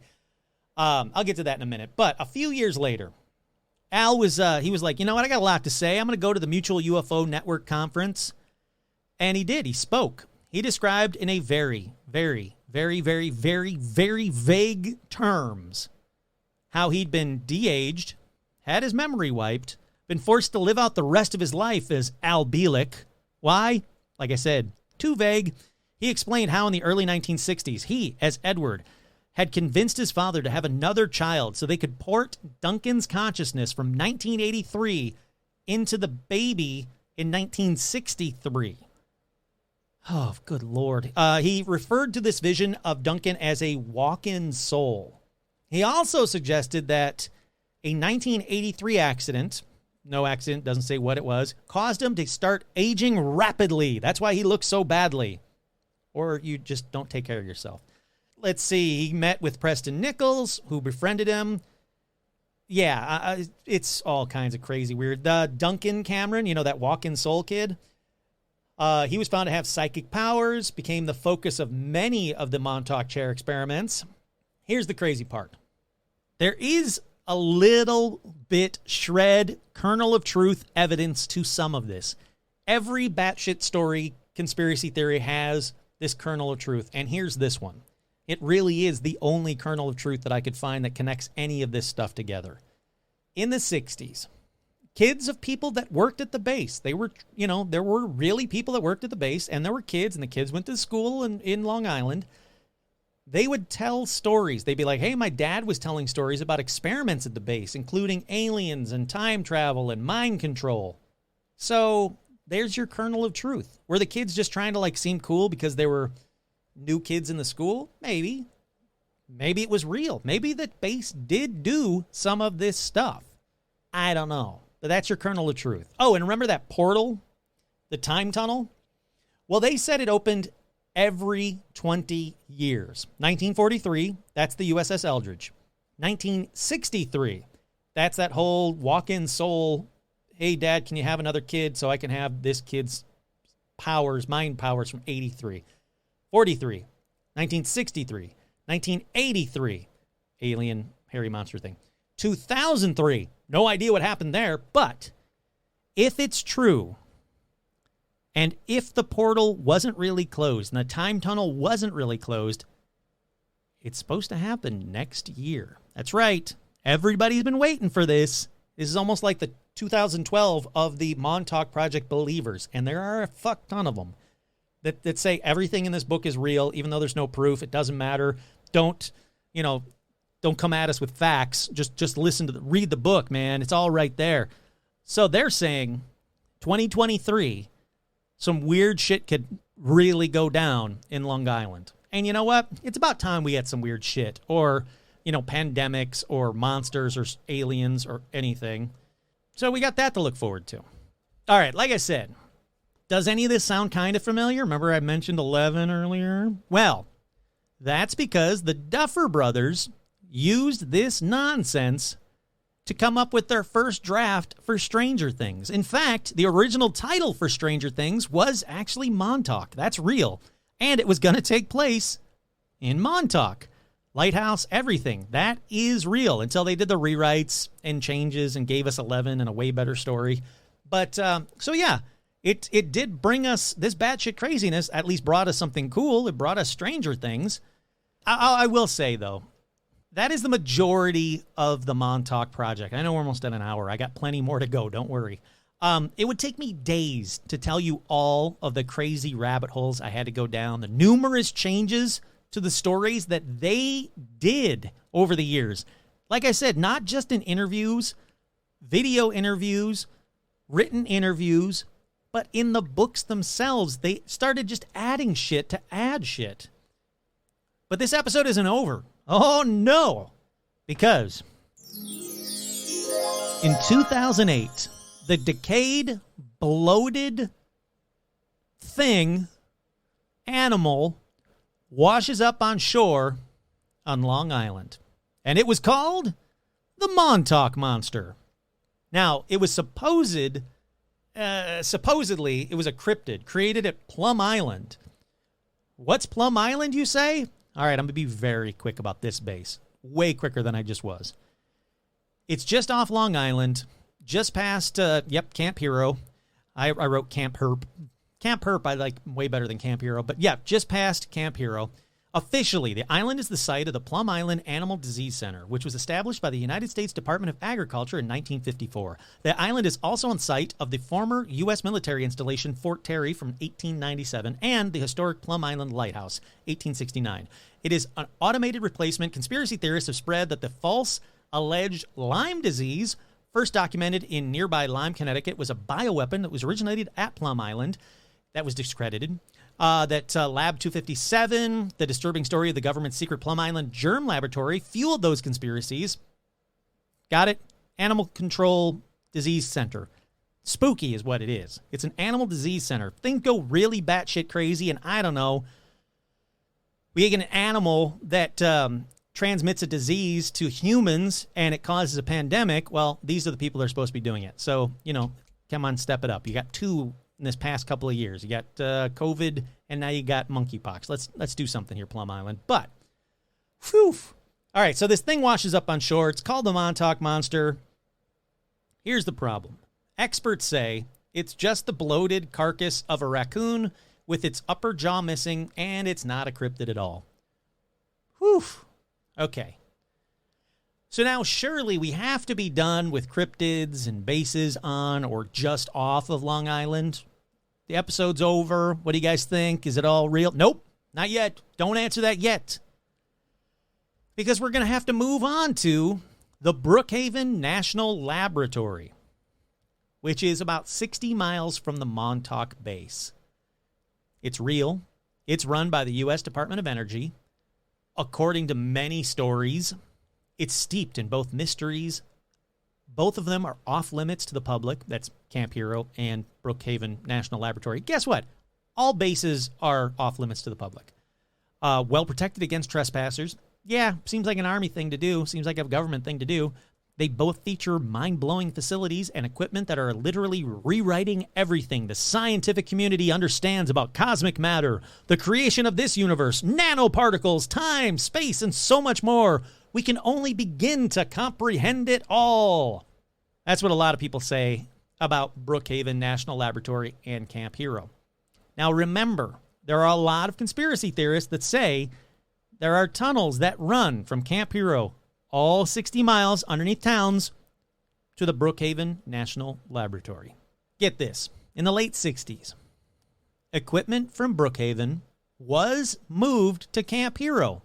I'll get to that in a minute. But a few years later, Al was, he was like, you know what? I got a lot to say. I'm going to go to the Mutual UFO Network conference. And he did. He spoke. He described in a very, very, very, very, very, very vague terms how he'd been de-aged, had his memory wiped, been forced to live out the rest of his life as Al Bielek. Why? Like I said, too vague. He explained how in the early 1960s, he, as Edward, had convinced his father to have another child so they could port Duncan's consciousness from 1983 into the baby in 1963. Oh, good Lord. He referred to this vision of Duncan as a walk-in soul. He also suggested that a 1983 accident, no accident, doesn't say what it was, caused him to start aging rapidly. That's why he looks so badly. Or you just don't take care of yourself. Let's see. He met with Preston Nichols, who befriended him. Yeah, it's all kinds of crazy weird. Duncan Cameron, you know, that walk-in soul kid, he was found to have psychic powers, became the focus of many of the Montauk chair experiments. Here's the crazy part. There is a little bit kernel of truth evidence to some of this. Every batshit story, conspiracy theory has this kernel of truth, and here's this one. It really is the only kernel of truth that I could find that connects any of this stuff together. In the 60s, kids of people that worked at the base, they were, you know, there were really people that worked at the base, and there were kids, and the kids went to school in Long Island. They would tell stories. They'd be like, hey, my dad was telling stories about experiments at the base, including aliens and time travel and mind control. So there's your kernel of truth. Were the kids just trying to like seem cool because they were new kids in the school? Maybe. Maybe it was real. Maybe the base did do some of this stuff. I don't know. But that's your kernel of truth. Oh, and remember that portal? The time tunnel? Well, they said it opened every 20 years. 1943, that's the USS Eldridge. 1963, that's that whole walk-in soul, hey, Dad, can you have another kid so I can have this kid's powers, mind powers from 83. 43, 1963, 1983, alien hairy monster thing. 2003, no idea what happened there, but if it's true, and if the portal wasn't really closed and the time tunnel wasn't really closed, it's supposed to happen next year. That's right. Everybody's been waiting for this. This is almost like the 2012 of the Montauk Project believers, and there are a fuck ton of them that say everything in this book is real, even though there's no proof. It doesn't matter. Don't come at us with facts. Just listen to read the book, man. It's all right there. So they're saying 2023, some weird shit could really go down in Long Island. And you know what? It's about time we had some weird shit, or, pandemics or monsters or aliens or anything. So we got that to look forward to. All right, like I said, does any of this sound kind of familiar? Remember I mentioned 11 earlier? Well, that's because the Duffer Brothers used this nonsense to come up with their first draft for Stranger Things. In fact, the original title for Stranger Things was actually Montauk. That's real. And it was going to take place in Montauk. lighthouse, everything. That is real until they did the rewrites and changes and gave us 11 and a way better story. But so yeah, it did bring us this batshit craziness. At least brought us something cool. It brought us Stranger Things. I will say though, that is the majority of the Montauk project. I know we're almost at an hour. I got plenty more to go. Don't worry. It would take me days to tell you all of the crazy rabbit holes I had to go down, the numerous changes to the stories that they did over the years. Like I said, not just in interviews, video interviews, written interviews, but in the books themselves. They started just adding shit to add shit. But this episode isn't over. Oh, no. Because in 2008, the decayed, bloated animal washes up on shore on Long Island. And it was called the Montauk Monster. Now, it was supposedly, it was a cryptid created at Plum Island. What's Plum Island, you say? All right, I'm going to be very quick about this base. Way quicker than I just was. It's just off Long Island, just past, Camp Hero. I wrote Camp Herp. Camp Herp I like way better than Camp Hero. But yeah, just past Camp Hero. Officially, the island is the site of the Plum Island Animal Disease Center, which was established by the United States Department of Agriculture in 1954. The island is also on site of the former U.S. military installation Fort Terry from 1897 and the historic Plum Island Lighthouse, 1869. It is an automated replacement. Conspiracy theorists have spread that the false alleged Lyme disease, first documented in nearby Lyme, Connecticut, was a bioweapon that was originated at Plum Island. That was discredited. That Lab 257, the disturbing story of the government's secret Plum Island germ laboratory, fueled those conspiracies. Got it? Animal Control Disease Center. Spooky is what it is. It's an animal disease center. Things go really batshit crazy, and I don't know. We get an animal that transmits a disease to humans, and it causes a pandemic. Well, these are the people that are supposed to be doing it. So, come on, step it up. You got two in this past couple of years. You got COVID, and now you got monkeypox. Let's do something here, Plum Island. But, whew. All right, so this thing washes up on shore. It's called the Montauk Monster. Here's the problem. Experts say it's just the bloated carcass of a raccoon with its upper jaw missing, and it's not a cryptid at all. Whew. Okay. So now, surely we have to be done with cryptids and bases on or just off of Long Island. The episode's over. What do you guys think? Is it all real? Nope, not yet. Don't answer that yet. Because we're going to have to move on to the Brookhaven National Laboratory, which is about 60 miles from the Montauk base. It's real. It's run by the U.S. Department of Energy. According to many stories, it's steeped in both mysteries. Both of them are off limits to the public. That's Camp Hero and Brookhaven National Laboratory. Guess what? All bases are off limits to the public. Well protected against trespassers. Yeah, seems like an Army thing to do. Seems like a government thing to do. They both feature mind-blowing facilities and equipment that are literally rewriting everything the scientific community understands about cosmic matter, the creation of this universe, nanoparticles, time, space, and so much more. We can only begin to comprehend it all. That's what a lot of people say about Brookhaven National Laboratory and Camp Hero. Now remember, there are a lot of conspiracy theorists that say there are tunnels that run from Camp Hero all 60 miles underneath towns to the Brookhaven National Laboratory. Get this. In the late 60s, equipment from Brookhaven was moved to Camp Hero.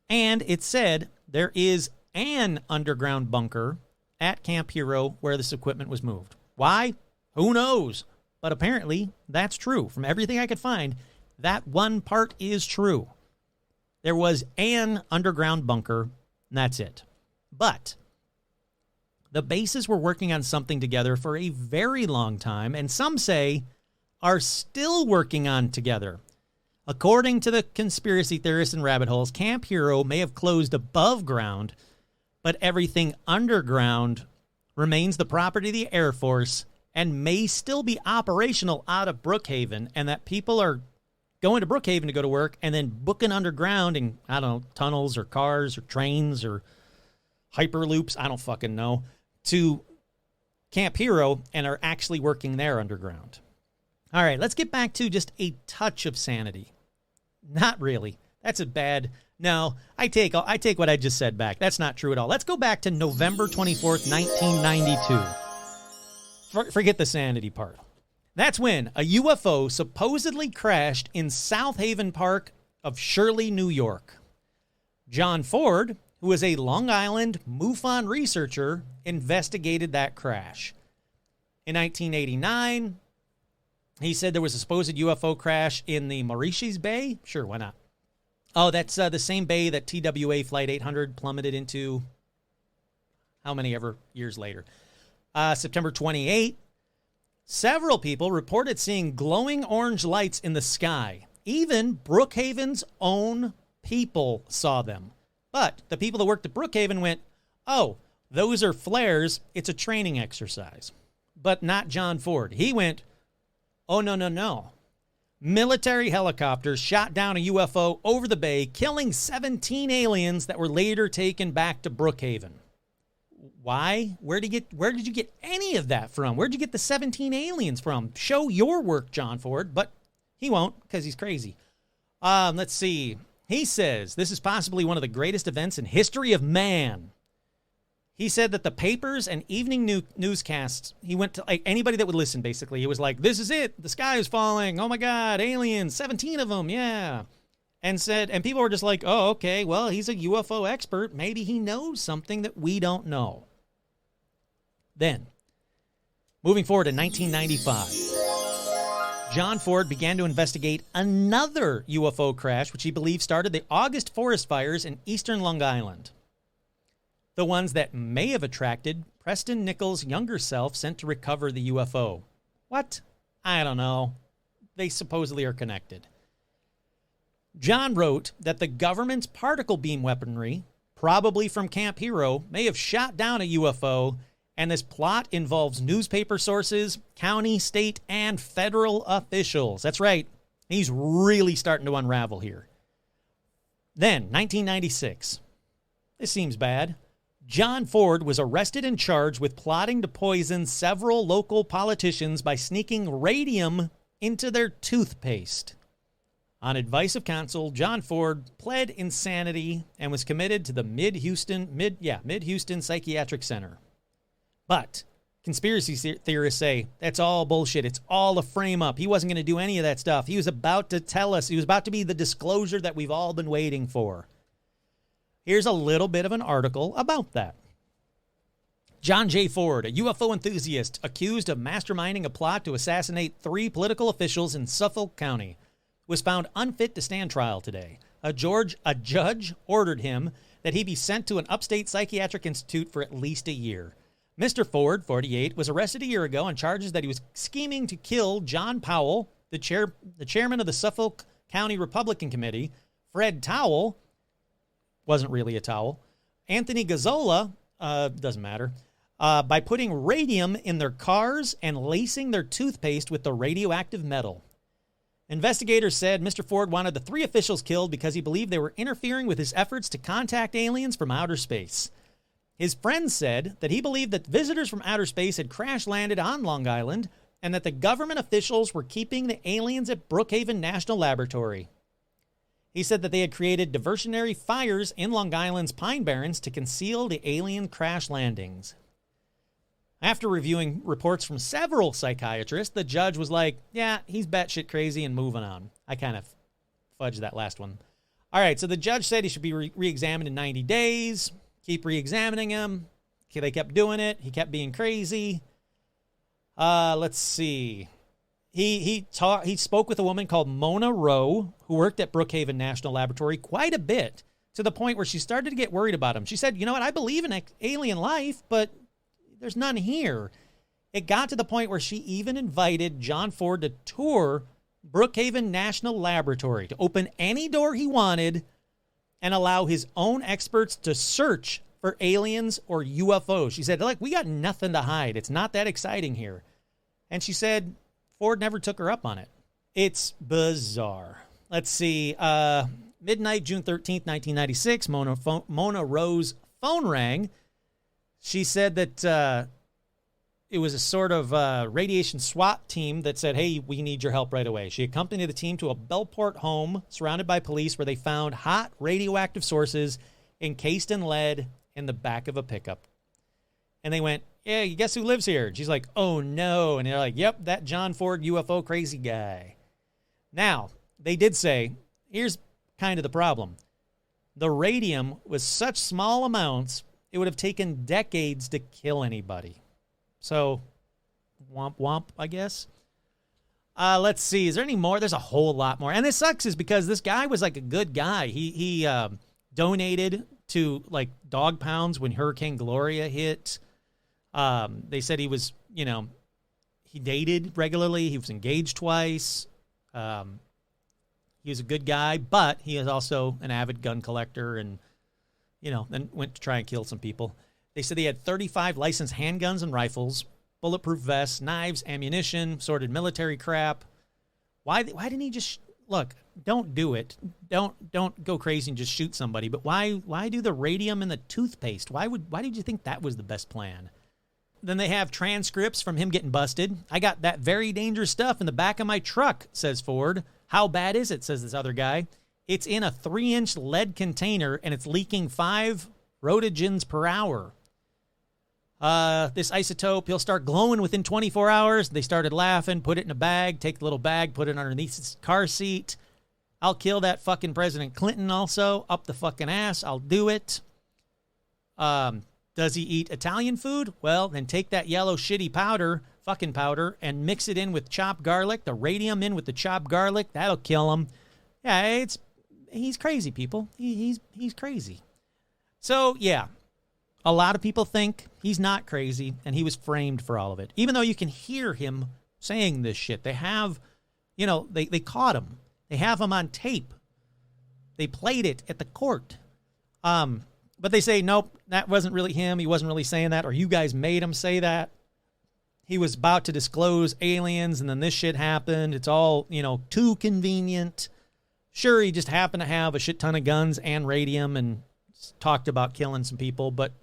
And it said there is an underground bunker at Camp Hero where this equipment was moved. Why? Who knows? But apparently that's true. From everything I could find, that one part is true. There was an underground bunker, and that's it. But the bases were working on something together for a very long time, and some say are still working on together. According to the conspiracy theorists and rabbit holes, Camp Hero may have closed above ground, but everything underground remains the property of the Air Force and may still be operational out of Brookhaven, and that people are going to Brookhaven to go to work and then booking underground in, I don't know, tunnels or cars or trains or hyperloops, I don't fucking know, to Camp Hero and are actually working there underground. All right, let's get back to just a touch of sanity. Not really. That's a bad... No, I take what I just said back. That's not true at all. Let's go back to November 24th, 1992. Forget the sanity part. That's when a UFO supposedly crashed in South Haven Park of Shirley, New York. John Ford, who was a Long Island MUFON researcher, investigated that crash. In 1989, he said there was a supposed UFO crash in the Mauritius Bay. Sure, why not? Oh, that's the same bay that TWA Flight 800 plummeted into how many ever years later. September 28, several people reported seeing glowing orange lights in the sky. Even Brookhaven's own people saw them. But the people that worked at Brookhaven went, oh, those are flares. It's a training exercise. But not John Ford. He went, oh, no. Military helicopters shot down a UFO over the bay, killing 17 aliens that were later taken back to Brookhaven. Why? Where did you get any of that from? Where'd you get the 17 aliens from? Show your work, John Ford, but he won't because he's crazy. Let's see. He says this is possibly one of the greatest events in history of man. He said that the papers and evening newscasts, he went to like anybody that would listen, basically. It was like, this is it. The sky is falling. Oh, my God. Aliens. 17 of them. Yeah. And people were just like, oh, okay. Well, he's a UFO expert. Maybe he knows something that we don't know. Then, moving forward to 1995, John Ford began to investigate another UFO crash, which he believed started the August forest fires in eastern Long Island. The ones that may have attracted Preston Nichols' younger self sent to recover the UFO. What? I don't know. They supposedly are connected. John wrote that the government's particle beam weaponry, probably from Camp Hero, may have shot down a UFO, and this plot involves newspaper sources, county, state, and federal officials. That's right. He's really starting to unravel here. Then, 1996. This seems bad. John Ford was arrested and charged with plotting to poison several local politicians by sneaking radium into their toothpaste. On advice of counsel, John Ford pled insanity and was committed to the Mid-Houston Psychiatric Center. But conspiracy theorists say that's all bullshit. It's all a frame-up. He wasn't going to do any of that stuff. He was about to tell us. He was about to be the disclosure that we've all been waiting for. Here's a little bit of an article about that. John J. Ford, a UFO enthusiast, accused of masterminding a plot to assassinate 3 political officials in Suffolk County, was found unfit to stand trial today. A judge ordered him that he be sent to an upstate psychiatric institute for at least a year. Mr. Ford, 48, was arrested a year ago on charges that he was scheming to kill John Powell, the chairman of the Suffolk County Republican Committee, Fred Towell, wasn't really a towel, Anthony Gazzola, doesn't matter, by putting radium in their cars and lacing their toothpaste with the radioactive metal. Investigators said Mr. Ford wanted the 3 officials killed because he believed they were interfering with his efforts to contact aliens from outer space. His friends said that he believed that visitors from outer space had crash-landed on Long Island and that the government officials were keeping the aliens at Brookhaven National Laboratory. He said that they had created diversionary fires in Long Island's Pine Barrens to conceal the alien crash landings. After reviewing reports from several psychiatrists, the judge was like, yeah, he's batshit crazy and moving on. I kind of fudged that last one. All right, so the judge said he should be re-examined in 90 days. Keep re-examining him. Okay, they kept doing it. He kept being crazy. Let's see. He spoke with a woman called Mona Rowe, who worked at Brookhaven National Laboratory quite a bit, to the point where she started to get worried about him. She said, you know what, I believe in alien life, but there's none here. It got to the point where she even invited John Ford to tour Brookhaven National Laboratory, to open any door he wanted and allow his own experts to search for aliens or UFOs. She said, look, we got nothing to hide. It's not that exciting here. And she said Ford never took her up on it. It's bizarre. Let's see. Midnight, June 13th, 1996, Mona Rose's phone rang. She said that it was a sort of radiation SWAT team that said, hey, we need your help right away. She accompanied the team to a Bellport home surrounded by police where they found hot radioactive sources encased in lead in the back of a pickup. And they went, yeah, you guess who lives here? And she's like, oh, no. And they're like, yep, that John Ford UFO crazy guy. Now, they did say, here's kind of the problem. The radium was such small amounts, it would have taken decades to kill anybody. So, womp womp, I guess. Let's see. Is there any more? There's a whole lot more. And this sucks is because this guy was like a good guy. He donated to like dog pounds when Hurricane Gloria hit. They said he was, he dated regularly. He was engaged twice. He was a good guy, but he is also an avid gun collector and, then went to try and kill some people. They said he had 35 licensed handguns and rifles, bulletproof vests, knives, ammunition, sorted military crap. Why didn't he just look? Don't do it. Don't go crazy and just shoot somebody. But why do the radium in the toothpaste? Why did you think that was the best plan? Then they have transcripts from him getting busted. I got that very dangerous stuff in the back of my truck, says Ford. How bad is it, says this other guy. It's in a 3-inch lead container, and it's leaking 5 rotogens per hour. This isotope, he'll start glowing within 24 hours. They started laughing, put it in a bag, take the little bag, put it underneath his car seat. I'll kill that fucking President Clinton also, up the fucking ass. I'll do it. Does he eat Italian food? Well, then take that yellow shitty fucking powder, and mix it in with chopped garlic, the radium in with the chopped garlic. That'll kill him. Yeah, he's crazy, people. He's crazy. So, yeah. A lot of people think he's not crazy, and he was framed for all of it. Even though you can hear him saying this shit. They have, they caught him. They have him on tape. They played it at the court. But they say, nope, that wasn't really him. He wasn't really saying that, or you guys made him say that. He was about to disclose aliens, and then this shit happened. It's all, too convenient. Sure, he just happened to have a shit ton of guns and radium and talked about killing some people, but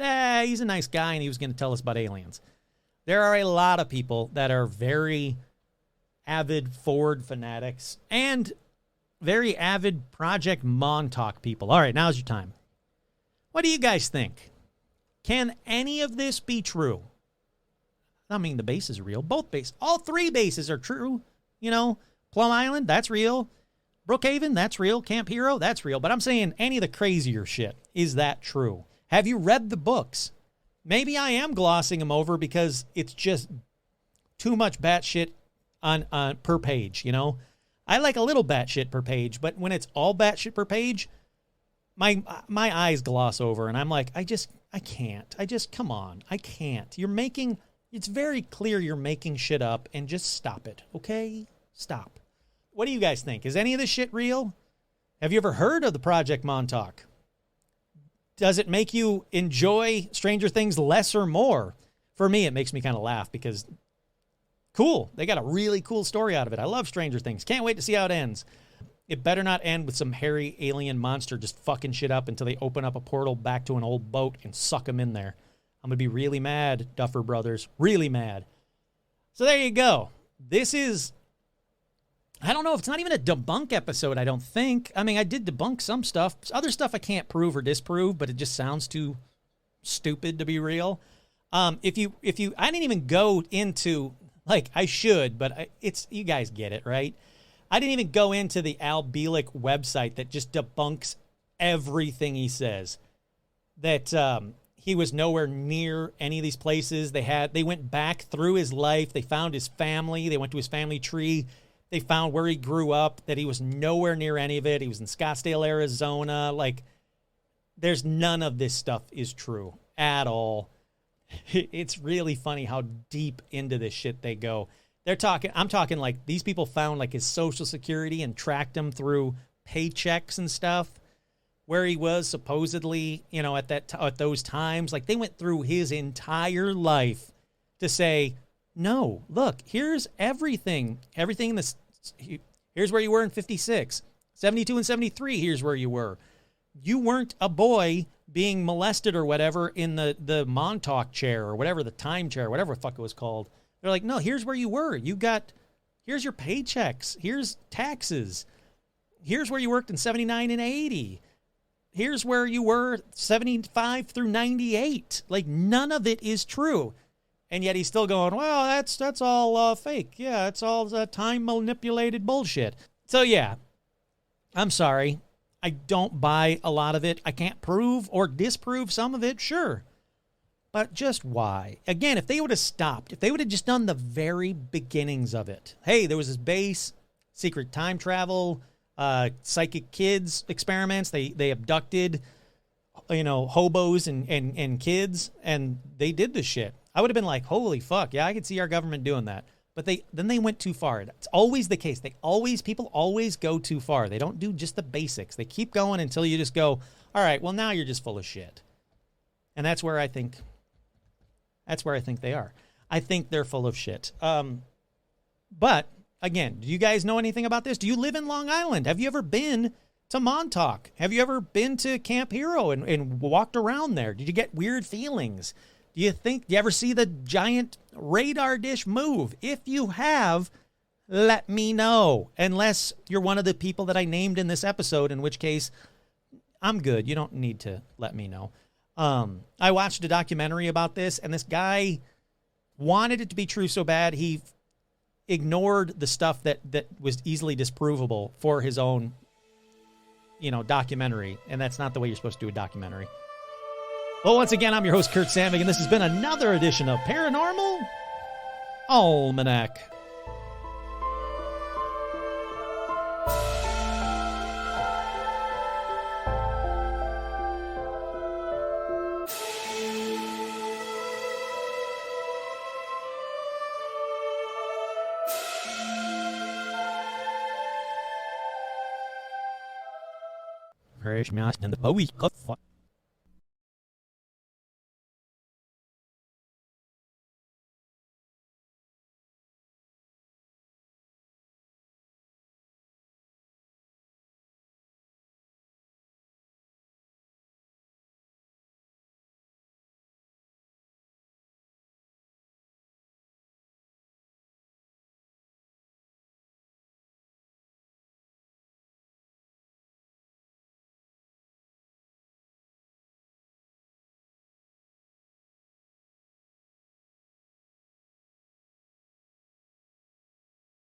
he's a nice guy, and he was going to tell us about aliens. There are a lot of people that are very avid Ford fanatics and very avid Project Montauk people. All right, now's your time. What do you guys think? Can any of this be true? I mean, the bases are real. Both bases. All 3 bases are true. Plum Island, that's real. Brookhaven, that's real. Camp Hero, that's real. But I'm saying any of the crazier shit. Is that true? Have you read the books? Maybe I am glossing them over because it's just too much batshit on per page, I like a little batshit per page, but when it's all batshit per page, my eyes gloss over, and I'm like, I can't. Come on. I can't. It's very clear you're making shit up, and just stop it, okay? Stop. What do you guys think? Is any of this shit real? Have you ever heard of the Project Montauk? Does it make you enjoy Stranger Things less or more? For me, it makes me kind of laugh because, cool, they got a really cool story out of it. I love Stranger Things. Can't wait to see how it ends. It better not end with some hairy alien monster just fucking shit up until they open up a portal back to an old boat and suck them in there. I'm going to be really mad, Duffer Brothers. Really mad. So there you go. This is, I don't know, if it's not even a debunk episode, I don't think. I mean, I did debunk some stuff. Other stuff I can't prove or disprove, but it just sounds too stupid to be real. If you, I didn't even go into, like, I should, but you guys get it, right? I didn't even go into the Al Bielek website that just debunks everything he says. That he was nowhere near any of these places. They went back through his life. They found his family. They went to his family tree. They found where he grew up, that he was nowhere near any of it. He was in Scottsdale, Arizona. Like, there's none of this stuff is true at all. It's really funny how deep into this shit they go. I'm talking like these people found like his social security and tracked him through paychecks and stuff where he was supposedly, at those times. Like, they went through his entire life to say, no, look, here's everything. Here's where you were in 56. 72 and 73, here's where you were. You weren't a boy being molested or whatever in the Montauk chair or whatever, the time chair, whatever the fuck it was called. They're like, no, here's where you were. Here's your paychecks. Here's taxes. Here's where you worked in 79 and 80. Here's where you were 75 through 98. Like, none of it is true. And yet he's still going, well, that's all fake. Yeah, it's all time manipulated bullshit. So, yeah, I'm sorry. I don't buy a lot of it. I can't prove or disprove some of it, sure. But just why? Again, if they would have stopped, if they would have just done the very beginnings of it. Hey, there was this base, secret time travel, psychic kids experiments. They abducted, hobos and kids, and they did this shit. I would have been like, holy fuck, yeah, I could see our government doing that. But then they went too far. It's always the case. People always go too far. They don't do just the basics. They keep going until you just go, all right, well, now you're just full of shit. And that's where I think they are. I think they're full of shit. But again, do you guys know anything about this? Do you live in Long Island? Have you ever been to Montauk? Have you ever been to Camp Hero and walked around there? Did you get weird feelings? Do you ever see the giant radar dish move? If you have, let me know. Unless you're one of the people that I named in this episode, in which case I'm good. You don't need to let me know. I watched a documentary about this, and this guy wanted it to be true so bad he ignored the stuff that was easily disprovable for his own, documentary. And that's not the way you're supposed to do a documentary. Well, once again, I'm your host, Kurt Samvig, and this has been another edition of Paranormal Almanac. Fresh meat and the